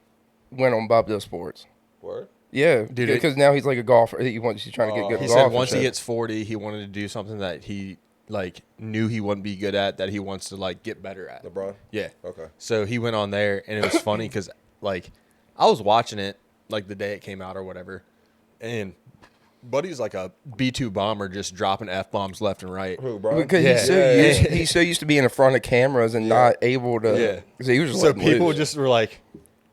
went on Bob does sports. Word. Yeah, Dude, because now he's like a golfer. He's trying to get good He golf. said and once he shit. hits 40, he wanted to do something that he like knew he wouldn't be good at, that he wants to like get better at. LeBron. Yeah. Okay. So he went on there, and it was funny because like I was watching it like the day it came out or whatever, and Buddy's like a B2 bomber, just dropping F-bombs left and right. Who, Brian? Because Yeah. he's so used to being in front of cameras and not able to. Yeah. So he was just So letting people loose. just were like,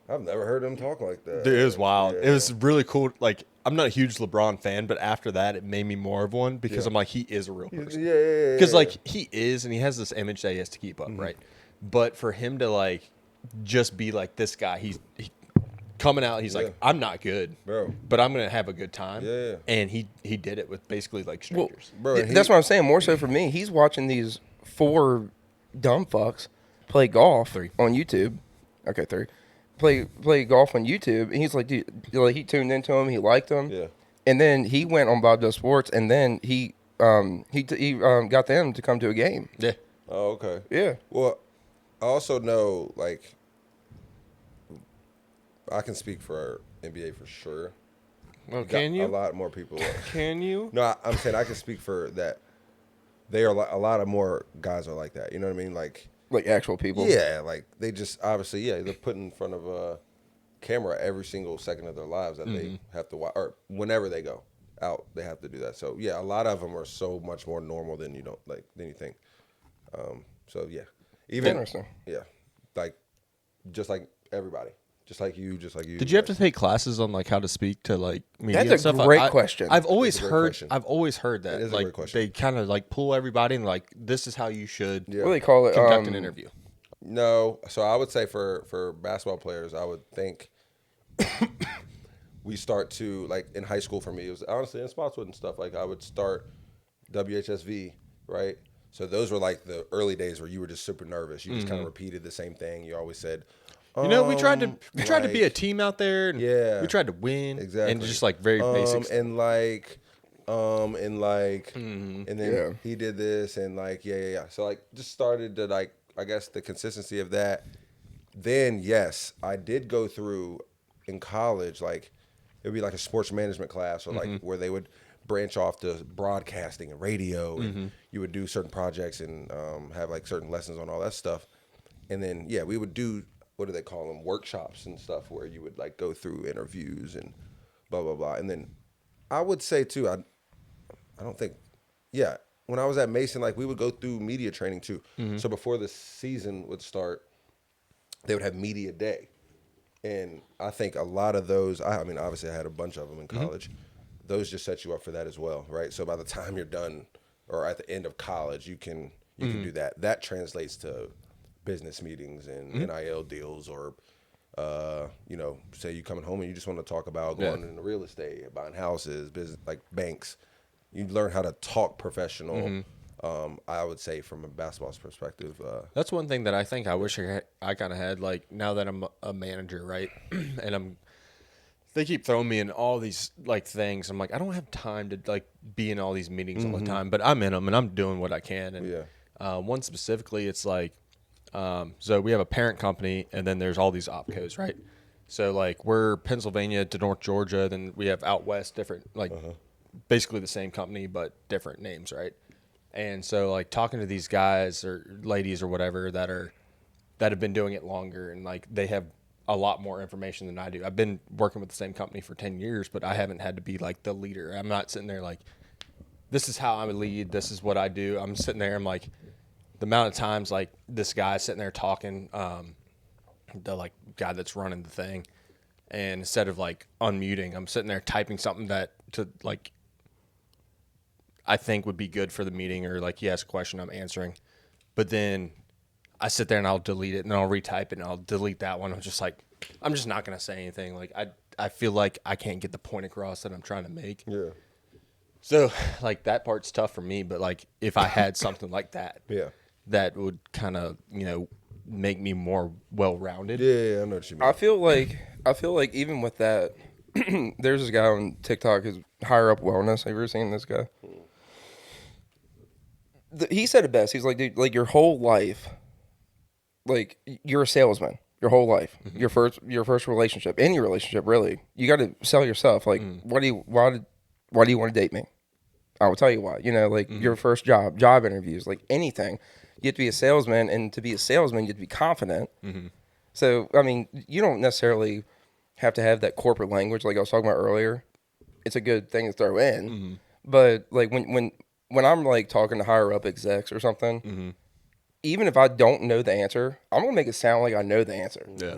I've never heard him talk like that. dude, it was wild. Yeah. It was really cool. Like, I'm not a huge LeBron fan, but after that, it made me more of one because Yeah. I'm like, he is a real person. Yeah. Because like he is, and he has this image that he has to keep Mm-hmm. up, right? But for him to like just be like this guy, he coming out, he's Yeah. like, I'm not good, Bro. but I'm gonna have a good time. Yeah. And he did it with basically like Well, strangers. Bro, and that's what I'm saying. More so for me, he's watching these 4 dumb fucks play golf 3. on YouTube. Okay, 3. Play golf on YouTube, and he's like, dude, like he tuned into him, he liked him, Yeah. and then he went on Bob Does Sports, and then he got them to come to a game. Yeah. Oh, okay. Yeah, Well, I also know, like, I can speak for NBA for sure. Well, Got can A you? lot more people. Can you? No, I'm saying I can speak for that. They are a lot of more guys are like that. You know what I mean? Like, like actual people. yeah, like they just obviously, yeah, they're put in front of a camera every single second of their lives that they have to watch, or whenever they go out, they have to do that. So yeah, a lot of them are so much more normal than you think. So yeah, even Interesting. yeah, like just like everybody, just like you. Did you have to take classes on like how to speak to like media That's and a stuff? great question. I've always It's a great heard. question. I've always heard that. It is a like great question. they kind of like pull everybody and like this is how you should Yeah. What do they call it? conduct an interview. No, so I would say for basketball players, I would think we start to like in high school for me. It was honestly in Spotswood and stuff. Like I would start WHSV, right? So those were like the early days where you were just super nervous. You just kind of repeated the same thing. You always said, You know, we tried to be a team out there, and yeah, we tried to win, exactly, and just like very basic stuff. and and then he did this, and like yeah. So like just started to like I guess the consistency of that. Then yes, I did go through in college like it would be like a sports management class or like where they would branch off to broadcasting and radio, and you would do certain projects and have like certain lessons on all that stuff. And then yeah, we would do what do they call them, workshops and stuff where you would like go through interviews and blah blah blah. And then I would say too, I don't think, yeah, when I was at Mason, like we would go through media training too. So before the season would start, they would have media day. And I think a lot of those, I mean, obviously I had a bunch of them in college. Those just set you up for that as well, right? So by the time you're done or at the end of college, you can do that. That translates to business meetings and NIL deals or, you know, say you coming home and you just want to talk about going into real estate, buying houses, business, like banks. You learn how to talk professional, I would say, from a basketball's perspective. That's one thing that I think I wish I kind of had. Like now that I'm a manager, right, and they keep throwing me in all these like things. I'm like, I don't have time to like be in all these meetings all the time, but I'm in them and I'm doing what I can. And one specifically, it's like, so we have a parent company, and then there's all these opcos, right? So like we're Pennsylvania to North Georgia, then we have out west, different like basically the same company but different names, right? And so like talking to these guys or ladies or whatever that have been doing it longer, and like they have a lot more information than I do. I've been working with the same company for 10 years, but I haven't had to be like the leader. I'm not sitting there like, this is how I would lead. This is what I do. I'm sitting there. I'm like, the amount of times like this guy sitting there talking, the like guy that's running the thing, and instead of like unmuting, I'm sitting there typing something that to like I think would be good for the meeting, or like he asks a question, I'm answering, but then I sit there and I'll delete it and then I'll retype it and I'll delete that one. I'm just like, I'm just not gonna say anything. Like I feel like I can't get the point across that I'm trying to make. Yeah. So like that part's tough for me, but like if I had something like that, that would kind of, you know, make me more well-rounded. Yeah, I know what you mean. I feel like even with that, there's this guy on TikTok who's higher up wellness. Have you ever seen this guy? He said it best. He's like, dude, like your whole life, like you're a salesman. Your whole life, your first relationship, any relationship, really, you got to sell yourself. Like, why do you want to date me? I will tell you why. You know, like your first job interviews, like anything, you have to be a salesman, and to be a salesman, you have to be confident. So, I mean, you don't necessarily have to have that corporate language like I was talking about earlier. It's a good thing to throw in, but like when I'm like talking to higher up execs or something, even if I don't know the answer, I'm gonna make it sound like I know the answer. Yeah.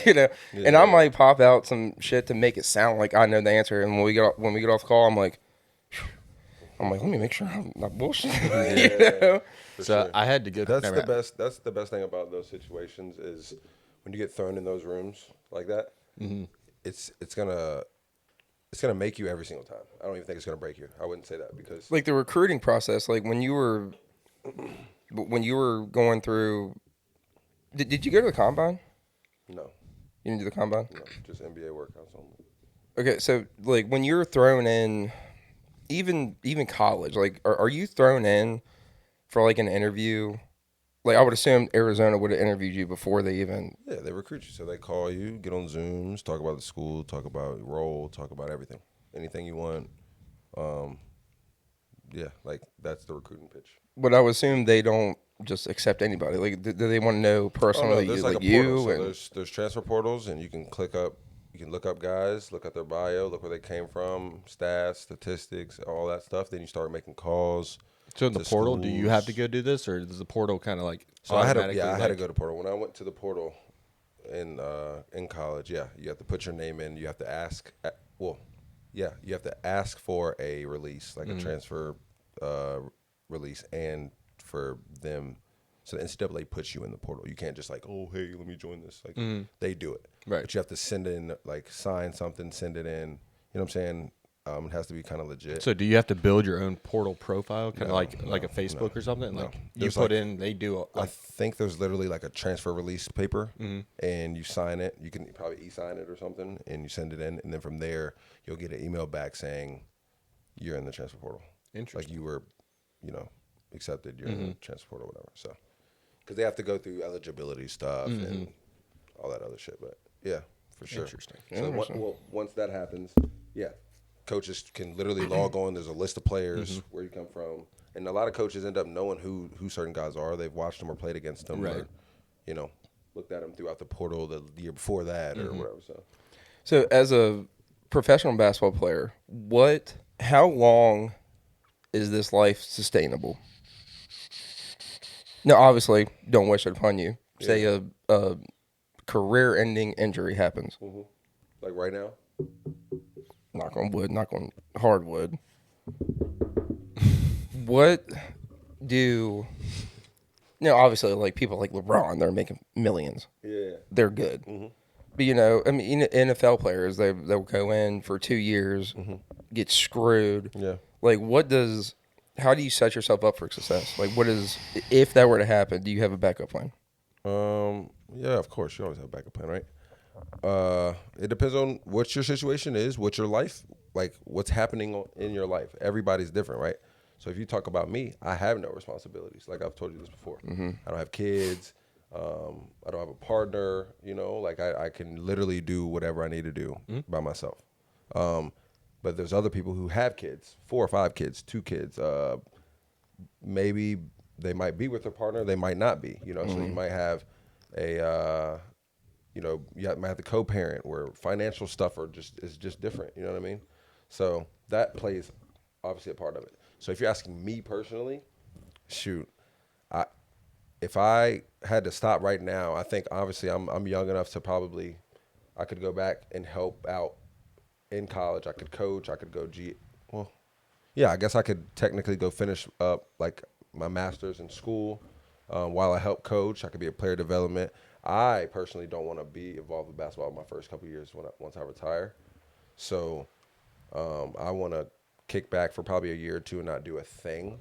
You know, and I might pop out some shit to make it sound like I know the answer. And when we get off the call, I'm like, let me make sure I'm not bullshitting. You know? So sure. I had to go. That's the best. That's the best thing about those situations is when you get thrown in those rooms like that. It's gonna make you every single time. I don't even think it's gonna break you. I wouldn't say that because like the recruiting process, like when you were going through, did you go to the combine? No. You didn't do the combine? No, just NBA workouts only. Okay, so like when you're thrown in, even college, like are you thrown in for like an interview? Like I would assume Arizona would have interviewed you before they even. Yeah, they recruit you, so they call you, get on Zooms, talk about the school, talk about your role, talk about everything, anything you want. Yeah, like that's the recruiting pitch. But I would assume they don't just accept anybody. Like, do they want to know personally? There's like a you portal. So and there's transfer portals, and you can look up guys, look at their bio, look where they came from, stats, statistics, all that stuff. Then you start making calls. So in the portal, do you have to go do this, or does the portal kind of like? So I had to go to portal. When I went to the portal in college, you have to put your name in. You have to ask. You have to ask for a release, like a transfer release, and for them. So the NCAA puts you in the portal. You can't just like, oh, hey, let me join this. Like they do it. Right. But you have to send in, like sign something, send it in. You know what I'm saying? It has to be kind of legit. So do you have to build your own portal profile, kind of like a Facebook or something? no. Like you There's put like- in, they do. I think there's literally like a transfer release paper, Mm-hmm. and you sign it. You can probably e-sign it or something, and you send it in, and then from there you'll get an email back saying you're in the transfer portal. Interesting. Like you were, accepted. You're in the transfer portal, whatever. So, because they have to go through eligibility stuff and all that other shit. But yeah, for sure. Interesting. So once that happens, yeah, coaches can literally log on. There's a list of players, where you come from, and a lot of coaches end up knowing who certain guys are. They've watched them or played against them, Right. or looked at them throughout the portal the year before that or whatever. So as a professional basketball player, how long is this life sustainable? No, obviously, don't wish it upon you. Say a career-ending injury happens. Like right now, Knock on wood, knock on hardwood. What do obviously, like people like LeBron, they're making millions. yeah, They're good. But I mean, NFL players, they'll go in for 2 years, get screwed. yeah. Like, how do you set yourself up for success? Like, if that were to happen, do you have a backup plan? Yeah, of course. You always have a backup plan, right? It depends on what your situation is, what your life, like what's happening in your life. Everybody's different, right? So if you talk about me, I have no responsibilities. Like I've told you this before. I don't have kids. I don't have a partner. Like I can literally do whatever I need to do by myself. But there's other people who have kids, 4 or 5 kids, 2 kids. Maybe they might be with their partner, they might not be. So you might have you might have the co-parent where financial stuff is just different. You know what I mean? So that plays obviously a part of it. So if you're asking me personally, shoot, if I had to stop right now, I think obviously I'm young enough to I could go back and help out in college. I could coach. I could go I guess I could technically go finish up like my master's in school while I help coach. I could be a player development. I personally don't want to be involved with basketball in my first couple of years once I retire. So I want to kick back for probably a year or two and not do a thing,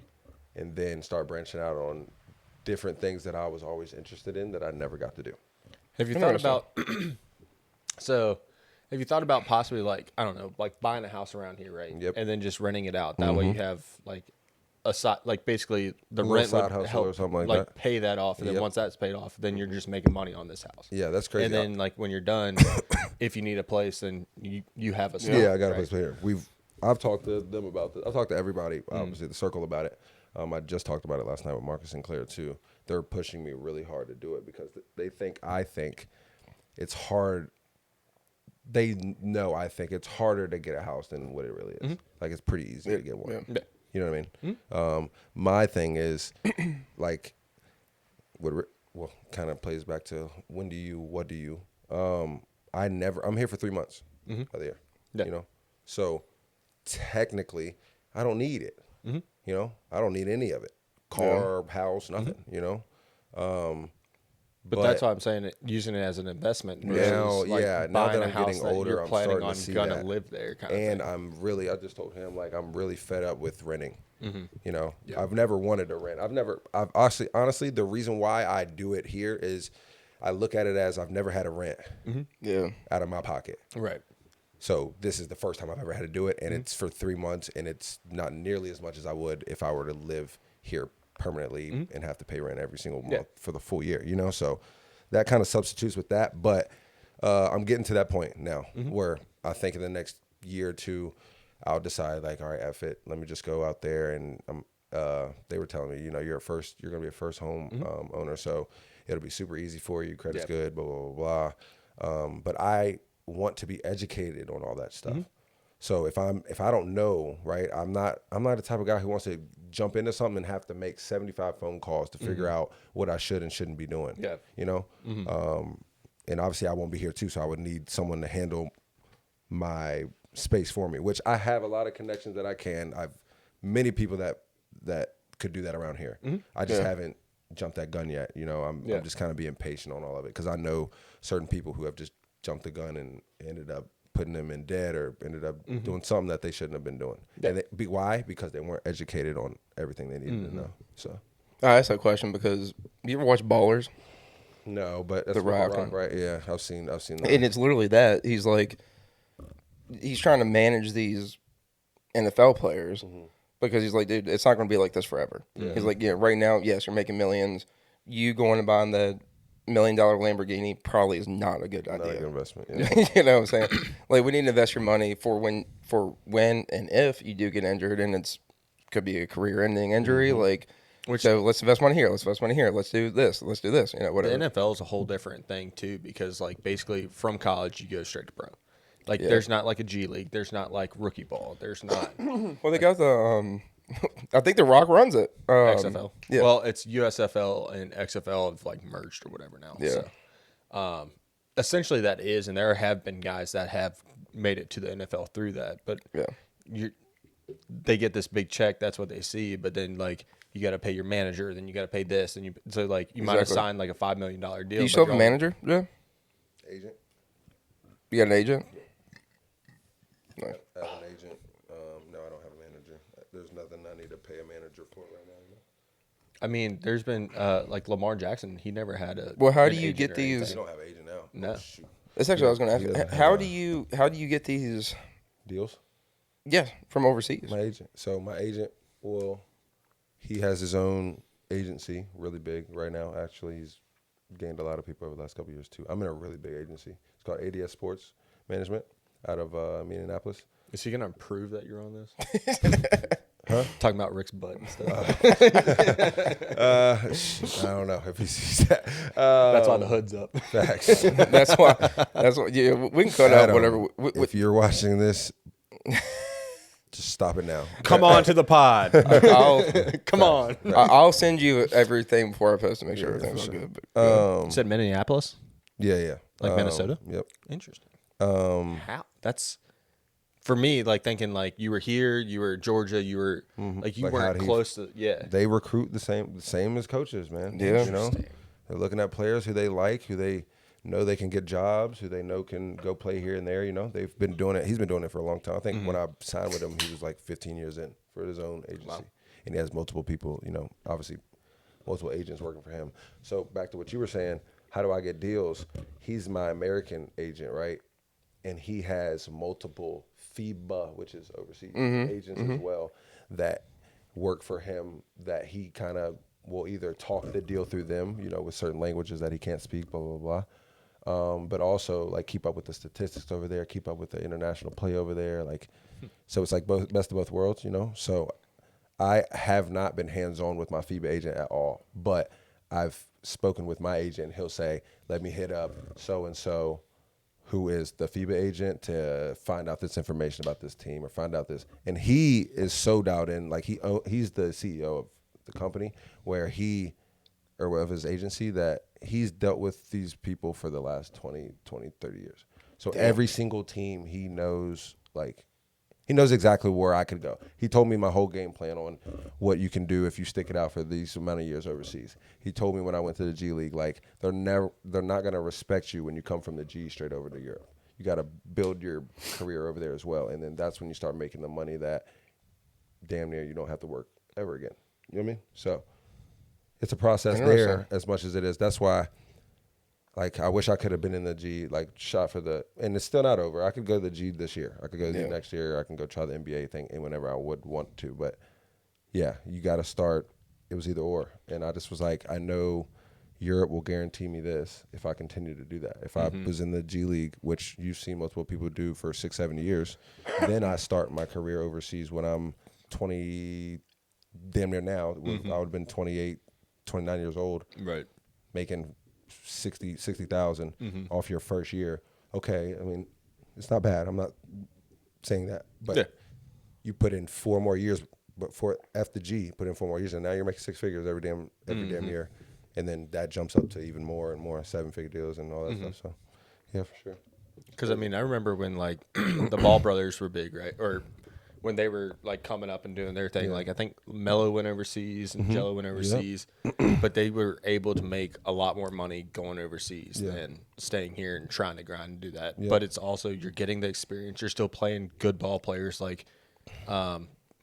and then start branching out on different things that I was always interested in that I never got to do. Have you thought about have you thought about possibly like, I don't know, like buying a house around here, right? Yep. And then just renting it out. That way you have like a side, like basically the little rent side would hustle help or something like that. pay that off. And then Yep. once that's paid off, then you're just making money on this house. Yeah, that's crazy. And then like when you're done, if you need a place, then you have a spot. Yeah, I got a right? place here. I've talked to them about this. I've talked to everybody, obviously the circle about it. I just talked about it last night with Marcus and Claire too. They're pushing me really hard to do it because I think it's hard. They know I think it's harder to get a house than what it really is. Like it's pretty easy to get one. Yeah. You know what I mean? My thing is like, kind of plays back to what do you? I'm here for 3 months of the year. Yeah. So technically I don't need it. I don't need any of it. Car, house, nothing. But that's why I'm saying it, using it as an investment. Now, versus, like, now buying that a I'm house getting that older, you're I'm planning starting on to see gonna that. live there, kind And of I thing. just told him like I'm really fed up with renting. I've never wanted to rent. I've honestly the reason why I do it here is I look at it as I've never had a rent out of my pocket. Right. So this is the first time I've ever had to do it, and it's for 3 months, and it's not nearly as much as I would if I were to live here permanently and have to pay rent every single month for the full year. So that kind of substitutes with that. But I'm getting to that point now where I think in the next year or two, I'll decide like, all right, F it. Let me just go out there. And they were telling me, you're going to be a first home owner. So it'll be super easy for you. Credit's good, blah, blah, blah, blah. But I want to be educated on all that stuff. So if I don't know, right, I'm not the type of guy who wants to jump into something and have to make 75 phone calls to figure out what I should and shouldn't be doing. Yeah. And obviously I won't be here too, so I would need someone to handle my space for me, which I have a lot of connections that I can. I've many people that could do that around here. I just haven't jumped that gun yet. I'm just kind of being patient on all of it because I know certain people who have just jumped the gun and ended up putting them in debt or ended up doing something that they shouldn't have been doing. Yeah. And why? Because they weren't educated on everything they needed to know. So I asked that question because you ever watch Ballers? no, but that's The what Rock The Rock, and- right? Yeah, I've seen that. And it's literally that. He's like, he's trying to manage these NFL players because he's like, dude, it's not going to be like this forever. He's like, yeah, right now, yes, you're making millions. You going and buying the $1 million Lamborghini probably is not a good not a idea. good investment. Yeah. You know what I'm saying? Like, we need to invest your money for when and if you do get injured, and it's could be a career-ending injury. Like, so let's invest money here. Let's invest money here. Let's do this. Let's do this. You know, whatever. The NFL is a whole different thing too, because like basically from college you go straight to pro. Like there's not like a G League. There's not like rookie ball. There's not Well, they got the I think The Rock runs it. XFL. Yeah. Well, it's USFL and XFL have like merged or whatever now. Yeah. So, essentially that is, and there have been guys that have made it to the NFL through that. But they get this big check. That's what they see. But then like you got to pay your manager, then you got to pay this, and you might have signed like a $5 million deal. Do you still have a manager? Yeah. Agent. You got an agent? I have an agent. No, I don't have a manager. There's nothing I need to pay a manager for right now. You know? I mean, there's been like Lamar Jackson. He never had a. Well, how an do you agent get or these- anything. You don't have an agent now. No. Oh, shoot. That's actually what I was going He to doesn't ask. have How do you get these? Deals? Yeah, from overseas. My agent. So my agent, well, he has his own agency, really big right now. Actually, he's gained a lot of people over the last couple of years too. I'm in a really big agency. It's called ADS Sports Management out of Indianapolis. Is he gonna prove that you're on this? Huh? Talking about Rick's butt and stuff. I don't know if he sees that. That's why the hood's up. Facts. That's why. Yeah, we can cut out Adam, whatever. if you're watching this, just stop it now. Come on to the pod. Come on. I'll send you everything before I post to make sure everything's all good. But, You said Minneapolis, Yeah. like Minnesota. Yep. Interesting. How? That's for me. Like thinking like you were here, you were Georgia, you were like you Like, weren't how'd he- close to. Yeah. They recruit the same as coaches, man. Yeah. You know, they're looking at players who they like, who they know they can get jobs, who they know can go play here and there. You know, they've been doing it. He's been doing it for a long time. I think when I signed with him, he was like 15 years in for his own agency, and he has multiple people. You know, obviously multiple agents working for him. So back to what you were saying, how do I get deals? He's my American agent, right? And he has multiple FIBA, which is overseas agents as well, that work for him, that he kind of will either talk the deal through them, you know, with certain languages that he can't speak, blah, blah, blah. But also like keep up with the statistics over there, keep up with the international play over there. Like, so it's like both best of both worlds, you know? So I have not been hands-on with my FIBA agent at all, but I've spoken with my agent. He'll say, let me hit up so-and-so who is the FIBA agent to find out this information about this team or find out this. And he is so dialed in, like he's the CEO of the company where or of his agency, that he's dealt with these people for the last 20, 30 years. So every single team he knows, like, he knows exactly where I could go. He told me my whole game plan on what you can do if you stick it out for these amount of years overseas. He told me when I went to the G League, like, they're not going to respect you when you come from the G straight over to Europe. You got to build your career over there as well. And then that's when you start making the money that damn near you don't have to work ever again. You know what I mean? So it's a process there as much as it is. That's why, like, I wish I could have been in the G, like, shot for and it's still not over. I could go to the G this year. I could go to the G next year. I can go try the NBA thing and whenever I would want to. But, yeah, you got to start. It was either or. And I just was like, I know Europe will guarantee me this if I continue to do that. If I was in the G League, which you've seen multiple people do for 6-7 years, then I start my career overseas when I'm 20, damn near now. I would have been 28, 29 years old. Right. Making 60,000 off your first year. Okay, I mean, it's not bad. I'm not saying that, but you put in 4 more years, but for F the G, put in 4 more years, and now you're making 6 figures every damn year, and then that jumps up to even more and more 7-figure deals and all that stuff. So, yeah, for sure. Because I mean, I remember when like the Ball brothers were big, right? Or when they were like coming up and doing their thing. Like I think Melo went overseas and Jello went overseas, but they were able to make a lot more money going overseas than staying here and trying to grind and do that. But it's also you're getting the experience. You're still playing good ball players like.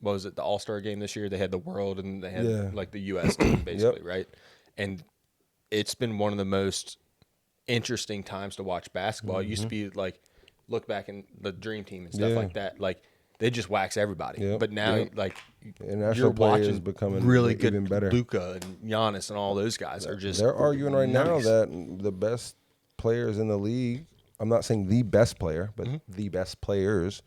What was it, the All-Star game this year? They had the world and they had like the U.S. team basically, right? And it's been one of the most interesting times to watch basketball. It used to be like, look back in the Dream Team and stuff like that. Like they just wax everybody. But now like International you're play is watching becoming really good even better. Luka and Giannis and all those guys are just They're arguing right now nice. that the best players in the league, I'm not saying the best player, but the best players,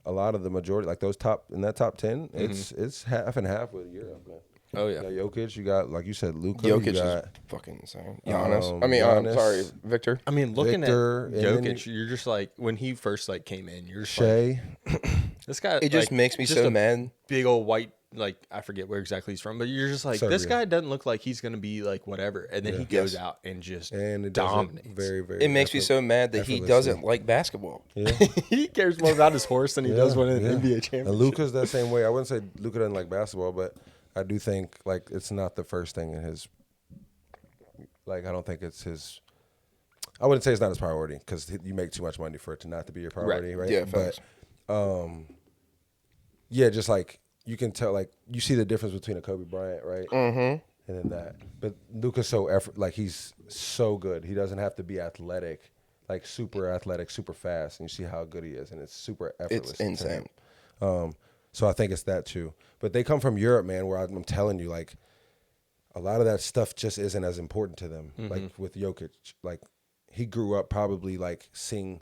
a lot of the majority, like those top 10, it's half and half with Europe, man. Oh yeah. You got Jokic, you got, like you said, Luka. Jokic you got, is fucking insane. Giannis. Giannis. Sorry, Victor. I mean, looking Victor, at and then Jokic, you're just like when he first like came in, you're just Shea. like, this guy. It just like, makes me just so a mad. Big old white, like I forget where exactly he's from, but you're just like this Serbia. guy doesn't look like he's gonna be like whatever, and then he goes out and just And it does it dominates. very, very It makes me so mad that he doesn't like basketball. Yeah. He cares more about his horse than he does winning an NBA championship. And Luka's that same way. I wouldn't say Luka doesn't like basketball, but I do think like it's not the first thing in his. Like I don't think it's his. I wouldn't say it's not his priority because you make too much money for it to not to be your priority, right? Yeah, but facts. yeah, just like you can tell, like you see the difference between a Kobe Bryant, right? Mm-hmm. And then that, but Luka's so like he's so good. He doesn't have to be athletic, like super athletic, super fast, and you see how good he is, and it's super effortless. It's insane. So I think it's that too. But they come from Europe, man, where I'm telling you, like, a lot of that stuff just isn't as important to them. Like with Jokic, like he grew up probably like seeing.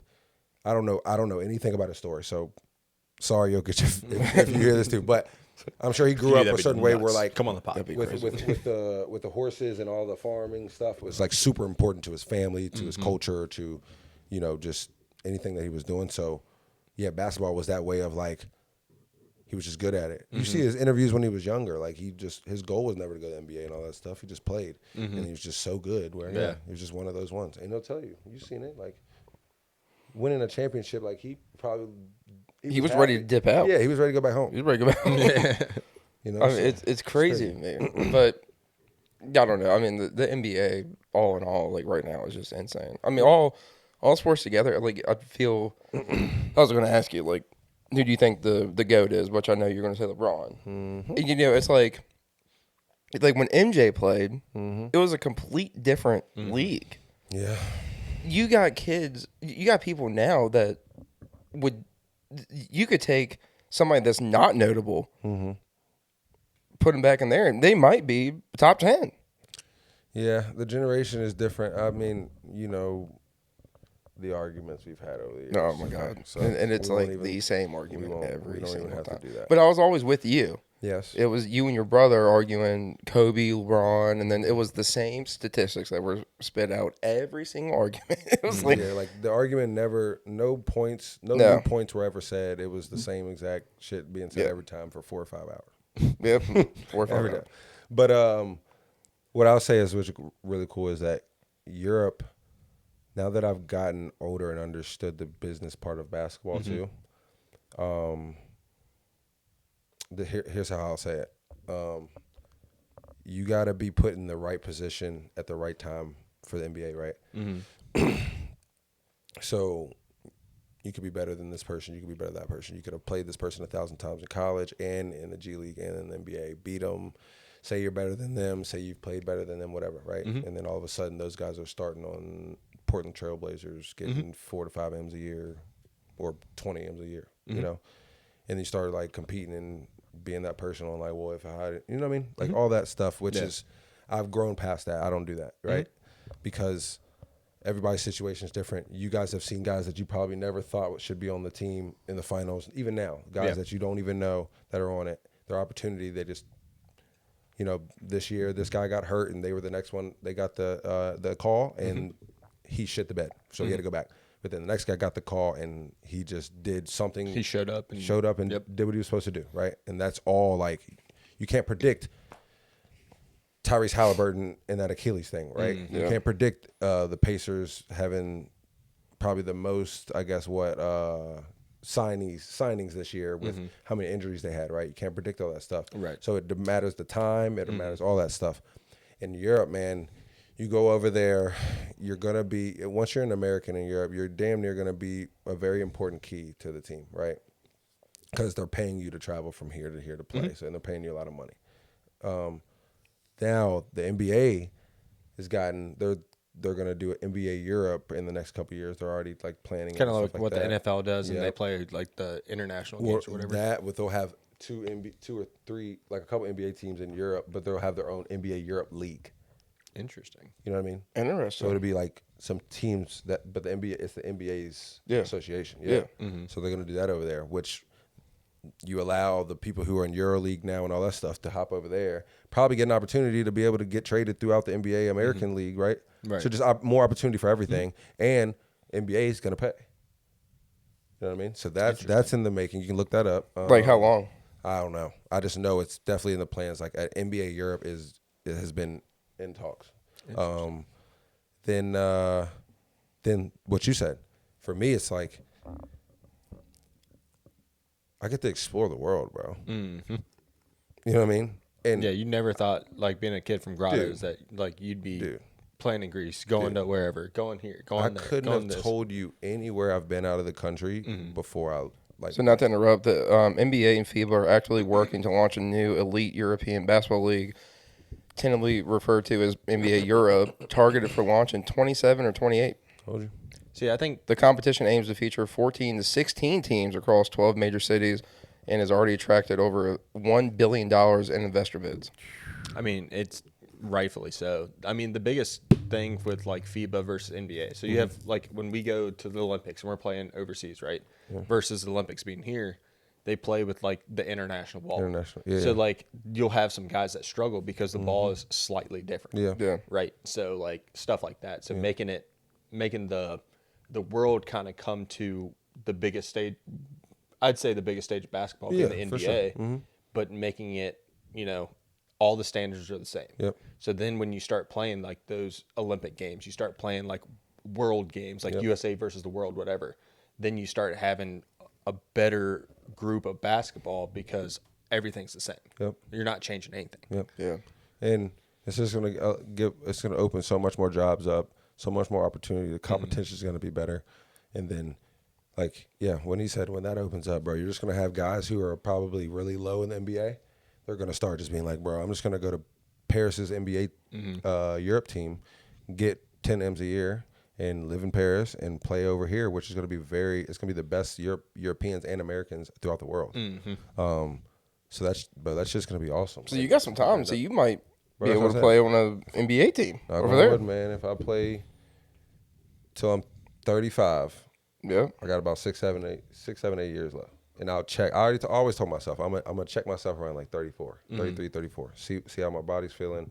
I don't know anything about his story, so sorry, Jokic, if you hear this too. But I'm sure he grew up a certain way where like come on the pod. with the horses and all the farming stuff was like super important to his family, to his culture, to just anything that he was doing. So yeah, basketball was that way of like. He was just good at it. You see his interviews when he was younger. Like his goal was never to go to the NBA and all that stuff. He just played, and he was just so good. Where he was just one of those ones. And they'll tell you, you've seen it. Like winning a championship, like he was ready to dip out. Yeah, he was ready to go back home. He was ready to go back. I mean, it's crazy, man. But I don't know. I mean, the NBA, all in all, like right now, is just insane. I mean, all sports together. Like I feel. I was going to ask you, like. Who do you think the GOAT is? Which I know you're going to say LeBron. Mm-hmm. It's like when MJ played, it was a complete different league. Yeah. You got kids, you got people now that you could take somebody that's not notable, put them back in there, and they might be top 10. Yeah, the generation is different. I mean, the arguments we've had over the years. Oh my God! So and it's like the same argument every we don't single even have time. to do that. But I was always with you. Yes. It was you and your brother arguing Kobe, LeBron, and then it was the same statistics that were spit out every single argument. It was like, like the argument no new points were ever said. It was the same exact shit being said every time for 4 or 5 hours. Yep, 4 or 5 hours. But what I'll say is, which is really cool, is that Europe. Now that I've gotten older and understood the business part of basketball too, here's how I'll say it. You got to be put in the right position at the right time for the NBA, right? So you could be better than this person. You could be better than that person. You could have played this person 1,000 times in college and in the G League and in the NBA, beat them, say you're better than them, say you've played better than them, whatever, right? And then all of a sudden those guys are starting on Portland Trailblazers, getting 4 to 5 M's a year or 20 M's a year, and you start like competing and being that person on like, well, if I had it, you know what I mean? Like all that stuff, which is, I've grown past that. I don't do that, right? Because everybody's situation is different. You guys have seen guys that you probably never thought should be on the team in the finals, even now, guys that you don't even know that are on it. Their opportunity, they just, this year, this guy got hurt and they were the next one. They got the call and he shit the bed, so he had to go back. But then the next guy got the call and he just did something. He showed up and did what he was supposed to do, right? And that's all. Like, you can't predict Tyrese Halliburton in that Achilles thing, right? You can't predict the Pacers having probably the most, I guess, signings this year with how many injuries they had, right? You can't predict all that stuff. Right. So it matters the time, it matters all that stuff. In Europe, man, you go over there, you're going to be, once you're an American in Europe, you're damn near going to be a very important key to the team, right? Because they're paying you to travel from here to here to play, so and they're paying you a lot of money. Now the NBA has gotten, they're going to do an NBA Europe in the next couple of years. They're already like planning Kind of and like stuff what that. the NFL does, and Yep. they play like the international Or games or whatever. that, but they'll have two or three, like a couple NBA teams in Europe, but they'll have their own NBA Europe league. Interesting. You know what I mean? Interesting. So it'll be like some teams but the NBA, it's the NBA's Yeah. association. Yeah. So they're going to do that over there, which you allow the people who are in EuroLeague now and all that stuff to hop over there, probably get an opportunity to be able to get traded throughout the NBA American League, right? Right. So just more opportunity for everything, and NBA is going to pay. You know what I mean? So that's in the making. You can look that up. Like how long? I don't know. I just know it's definitely in the plans. Like at NBA Europe it has been in talks. Then what you said. For me, it's like I get to explore the world, bro. Mm-hmm. You know what I mean? And Yeah, you never thought, like being a kid from Grottoes, that like you'd be playing in Greece, going to wherever, going here, going I there. couldn't going have this. told you anywhere I've been out of the country before I like. So not to interrupt, the NBA and FIBA are actually working to launch a new elite European basketball league, tentatively referred to as NBA Europe, targeted for launch in 27 or 28. Told you. See, I think The competition aims to feature 14 to 16 teams across 12 major cities and has already attracted over $1 billion in investor bids. I mean, it's rightfully so. I mean, the biggest thing with like FIBA versus NBA. So you have like when we go to the Olympics and we're playing overseas, right? Versus the Olympics being here, they play with like the international ball. International, yeah. So like you'll have some guys that struggle because the ball is slightly different. Yeah. Yeah. Right. So like stuff like that. So making the world kind of come to the biggest stage. I'd say the biggest stage of basketball being the for NBA, sure. but making it, all the standards are the same. Yep. So then when you start playing like those Olympic games, you start playing like world games, like USA versus the world, whatever, then you start having a better group of basketball because everything's the same. Yep. You're not changing anything. Yep. Yeah. And it's just gonna it's gonna open so much more jobs up, so much more opportunity. The competition is gonna be better, and then, like, when he said when that opens up, bro, you're just gonna have guys who are probably really low in the NBA. They're gonna start just being like, bro, I'm just gonna go to Paris's NBA Europe team, get 10 M's a year, and live in Paris and play over here, which is gonna be it's gonna be the best Europeans and Americans throughout the world. So that's just gonna be awesome. So you got some time, so you might be Bro, able that's to what play on an NBA team Knock over on there. wood, man. If I play till I'm 35, Yeah. I got about 6, 7, 8 years left. And I'll check. I always told myself I'm gonna check myself around like 34, 33, 34. See how my body's feeling,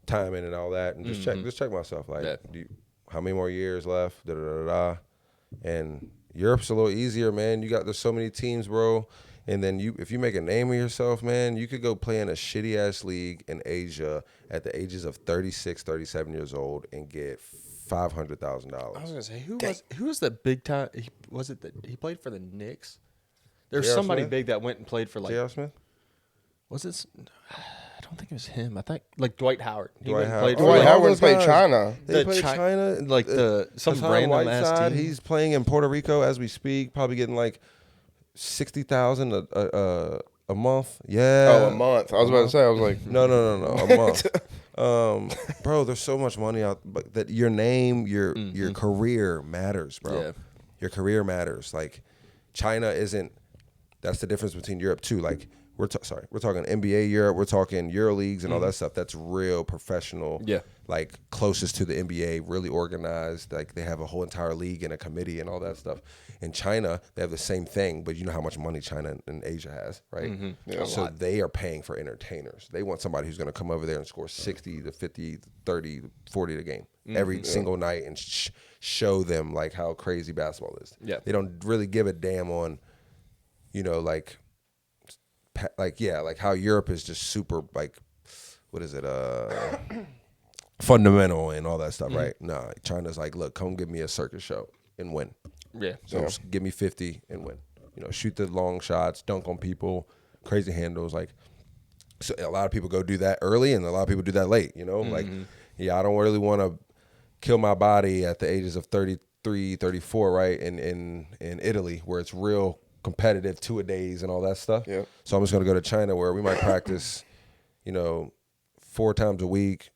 timing and all that, and just check myself. Like, Yeah. how many more years left? Da da da da. And Europe's a little easier, man. There's so many teams, bro. And then if you make a name of yourself, man, you could go play in a shitty ass league in Asia at the ages of 36, 37 years old and get $500,000. I was gonna say who was the big time? He played for the Knicks? There's J.R. somebody Smith? big that went and played for like. J.R. Smith? Was it? I don't think it was him. I think like Dwight Howard. He Dwight went and Howard. played Oh, for Dwight yeah, like, all Howard those played guys. China. They The played Chi- China, like some Hassan random ass Whiteside, team. he's playing in Puerto Rico as we speak, probably getting like 60,000 a month. Yeah. Oh, a month. I was about to say. I was like, No, a month. Bro, there's so much money out, but that your name, your career matters, bro. Yeah. Your career matters. Like, China isn't. That's the difference between Europe too. Like, we're talking NBA Europe, we're talking Euro leagues and all that stuff. That's real professional. Yeah. Like, closest to the NBA, really organized. Like, they have a whole entire league and a committee and all that stuff. In China, they have the same thing, but you know how much money China and Asia has, right? Yeah. So they are paying for entertainers. They want somebody who's going to come over there and score 60 to 50, 30, 40 a game every single night and show them like how crazy basketball is. Yeah. They don't really give a damn on, like how Europe is just super, like, what is it? Fundamental and all that stuff, right? Nah, China's like, look, come give me a circus show. and win. Yeah. So just give me 50 and win. You know, shoot the long shots, dunk on people, crazy handles. Like, so a lot of people go do that early, and a lot of people do that late. You know, like, yeah, I don't really want to kill my body at the ages of 33, 34, right? In Italy, where it's real competitive, 2-a-days and all that stuff. Yep. So I'm just gonna go to China, where we might practice, 4 times a week,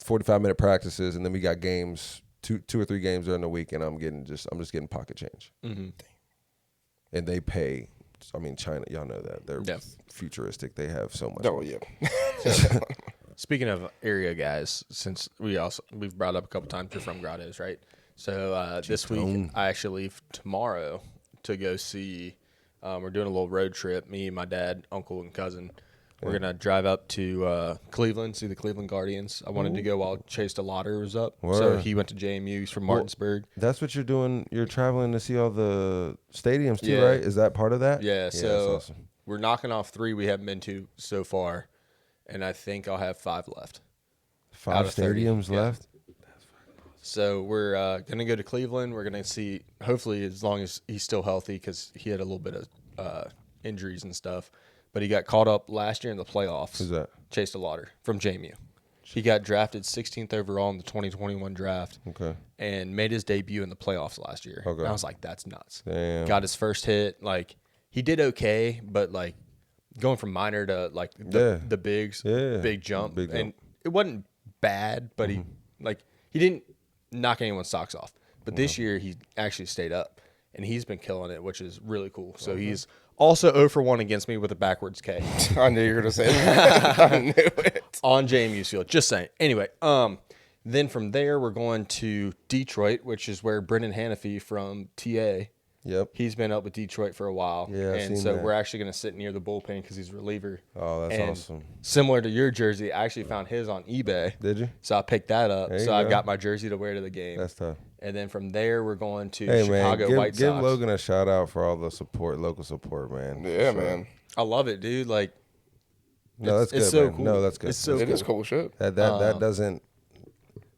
45-minute practices, and then we got games, two or three games during the week, and I'm just getting pocket change. Mm-hmm. And they pay. I mean, China, y'all know that they're Yeah. futuristic. They have so much. Oh yeah. Speaking of area guys, since we've brought up a couple times, you're from Grottoes, right? So this week I actually leave tomorrow to go see. We're doing a little road trip. Me, my dad, uncle, and cousin. We're gonna drive up to Cleveland, see the Cleveland Guardians. I wanted to go while Chase DeLauder was up, so Word. he went to JMU. He's from Martinsburg. That's what you're doing. You're traveling to see all the stadiums too, Yeah. right? Is that part of that? Yeah, that's so awesome. we're knocking off 3 we haven't been to so far, and I think I'll have 5 left. 5 out of 30, stadiums yeah. left. So we're going to go to Cleveland. We're going to see, hopefully, as long as he's still healthy, because he had a little bit of injuries and stuff. But he got caught up last year in the playoffs. Who's that? Chase DeLauder from JMU. He got drafted 16th overall in the 2021 draft. Okay. And made his debut in the playoffs last year. Okay. And I was like, that's nuts. Damn. Got his first hit. Like, he did okay, but, like, going from minor to, like, the bigs, big jump. Big jump. And it wasn't bad, but he didn't knock anyone's socks off. But this year, he actually stayed up. And he's been killing it, which is really cool. So he's also 0 for 1 against me with a backwards K. I knew you were gonna say that. I knew it. On JMU's field. Just saying. Anyway, then from there, we're going to Detroit, which is where Brendan Hanafy from TA, Yep. he's been up with Detroit for a while. Yeah, I've and seen so that. we're actually going to sit near the bullpen because he's a reliever. Oh, that's And awesome. Similar to your jersey, I actually found his on eBay. Did you? So I picked that up. There you So I've go. got my jersey to wear to the game. That's tough. And then from there, we're going to Hey Chicago man, White give Sox. Logan a shout out for all the support, local support, man. Yeah, For sure. man. I love it, dude. Like, No, that's good. it's so man. cool. No, that's good. It's so It is cool. cool shit. That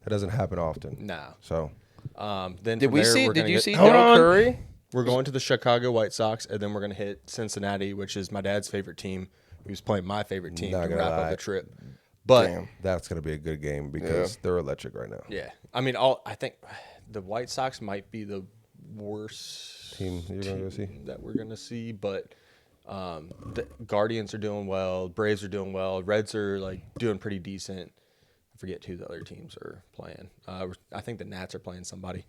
doesn't happen often. No. So Then Did from we there, see? we're Did gonna you get- see Hold Del on. Curry? We're going to the Chicago White Sox, and then we're going to hit Cincinnati, which is my dad's favorite team, who's playing my favorite team Not to gonna wrap lie. up the trip. But Damn. that's gonna be a good game because they're electric right now. yeah, I mean, I think the White Sox might be the worst Team you're gonna go see? that we're going to see, but the Guardians are doing well, Braves are doing well, Reds are like doing pretty decent. I forget who the other teams are playing. I think the Nats are playing somebody.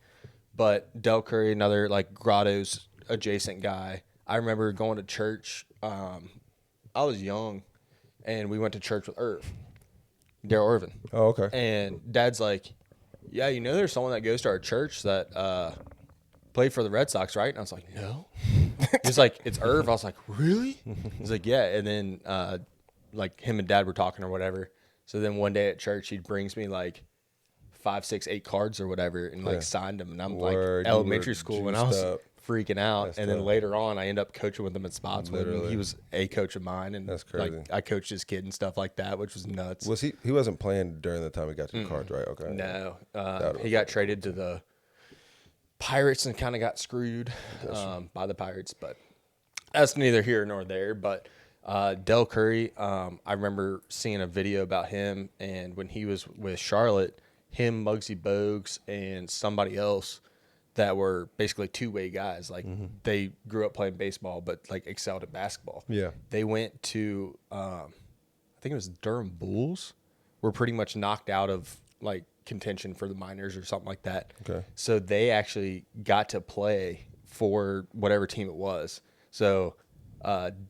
But Del Curry, another like Grotto's adjacent guy. I remember going to church. I was young, and we went to church with Daryl Irvin. Oh, okay. And Dad's like, yeah, there's someone that goes to our church that played for the Red Sox, right? And I was like, no. He's like, it's Irv. I was like, really? He's like, yeah. And then like him and Dad were talking or whatever. So then one day at church, he brings me like 5, 6, 8 cards or whatever, and like signed them. And I'm Word, like you elementary were school, and I juiced was up. freaking out. That's and then tough. later on, I end up coaching with him at spots. With him. Literally. He was a coach of mine, and That's crazy. like I coached his kid and stuff like that, which was nuts. Was he wasn't playing during the time he got to the cards, right? Okay. No, That'd he got traded to the Pirates and kind of got screwed by the Pirates, but that's neither here nor there. But Del Curry, I remember seeing a video about him, and when he was with Charlotte, him, Muggsy Bogues, and somebody else that were basically two-way guys. Like they grew up playing baseball, but like excelled at basketball. Yeah. They went to, I think it was Durham Bulls, were pretty much knocked out of like contention for the minors or something like that. Okay. So they actually got to play for whatever team it was. So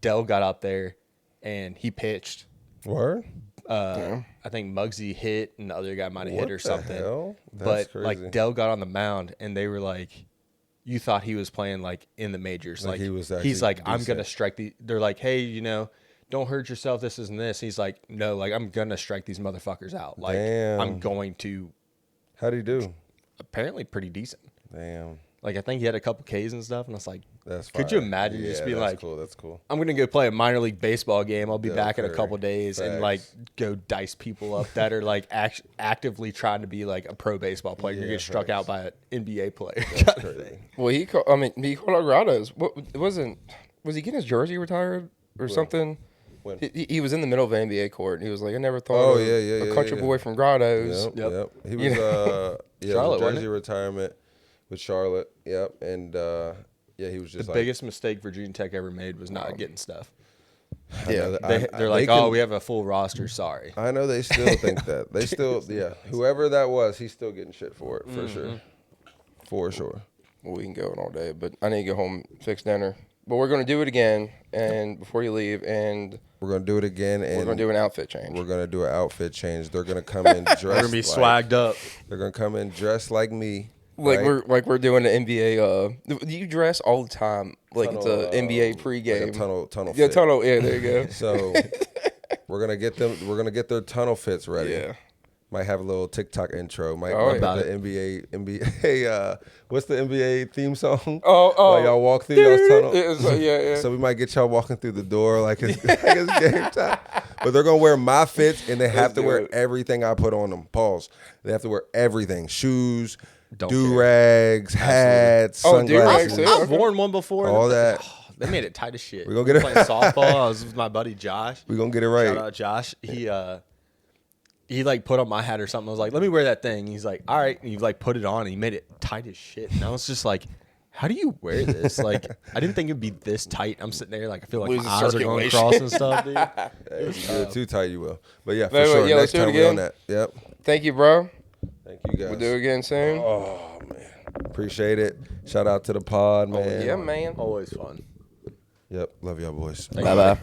Dell got out there and he pitched. Word? I think Muggsy hit and the other guy might have hit or What the something. hell? That's But like crazy. Dell got on the mound and they were like, you thought he was playing like in the majors. Like Like he was he's actually like, I'm gonna decent. strike the. They're like, hey, don't hurt yourself. This isn't this. He's like, no, like I'm gonna strike these motherfuckers out. Like Damn. I'm going to. How'd he do? Apparently, pretty decent. Damn. Like I think he had a couple Ks and stuff, and I was like, That's could you fire. imagine just being that's like, cool. That's cool. I'm gonna go play a minor league baseball game. I'll be Dell back in a Curry. couple days and like Facts. go dice people up that are like actively trying to be like a pro baseball player. You Yeah, get struck out facts. by an NBA player. That's crazy. Well, he called out Grotto's. What it wasn't? Was he getting his jersey retired or something? When? He was in the middle of an NBA court, and he was like, "I never thought Oh, of yeah, a country yeah. boy from Grotto's." Yep, Yep. He was Charlotte, it was wasn't jersey it? retirement with Charlotte. Yep, and he was just The like biggest mistake Virginia Tech ever made was not getting stuff. I know that- They're like, they oh, can- we have a full roster. Sorry. I know they still think that. They still, yeah. Whoever that was, he's still getting shit for it, for sure. For sure. Well, we can go all day, but I need to go home, fix dinner. But we're going to do it again, and before you leave, and We're gonna do it again, and we're going to do an outfit change. we're gonna do an outfit change. They're gonna come in dressed. We're gonna be like, swagged up. They're gonna come in dressed like me. Like right? we're doing the NBA. You dress all the time like it's Tunnel, a NBA like pregame. a tunnel. Yeah, fit. tunnel. Yeah, there you go. So we're gonna get them. We're gonna get their tunnel fits ready. Yeah. Might have a little TikTok intro. Might Oh, put yeah. the NBA. What's the NBA theme song? Oh. While y'all walk through y'all's tunnel. Yeah, yeah. So we might get y'all walking through the door like it's game time. But they're gonna wear my fits, and they have to do wear it. everything I put on them. Pause. They have to wear everything: shoes, Don't do rags, hats, Oh, do-rags sunglasses, too? I've worn one before. all that. They made it tight as shit. We gonna get it- playing softball. I was with my buddy Josh. We gonna get it Shout right. out Josh. He like put on my hat or something. I was like, let me wear that thing. He's like, all right. And he like put it on. And he made it tight as shit. And I was just like, how do you wear this? Like, I didn't think it'd be this tight. I'm sitting there like I feel like Losing my eyes are going circulation. across and stuff, dude. If you do it too tight, you will. But yeah, for Wait, sure. yeah, let's Next do it time we on again. that. Yep. Thank you, bro. Thank you guys. We'll do it again soon. Oh man, appreciate it. Shout out to the pod, man. Yeah, man. Always fun. Yep. Love y'all boys. Bye bye.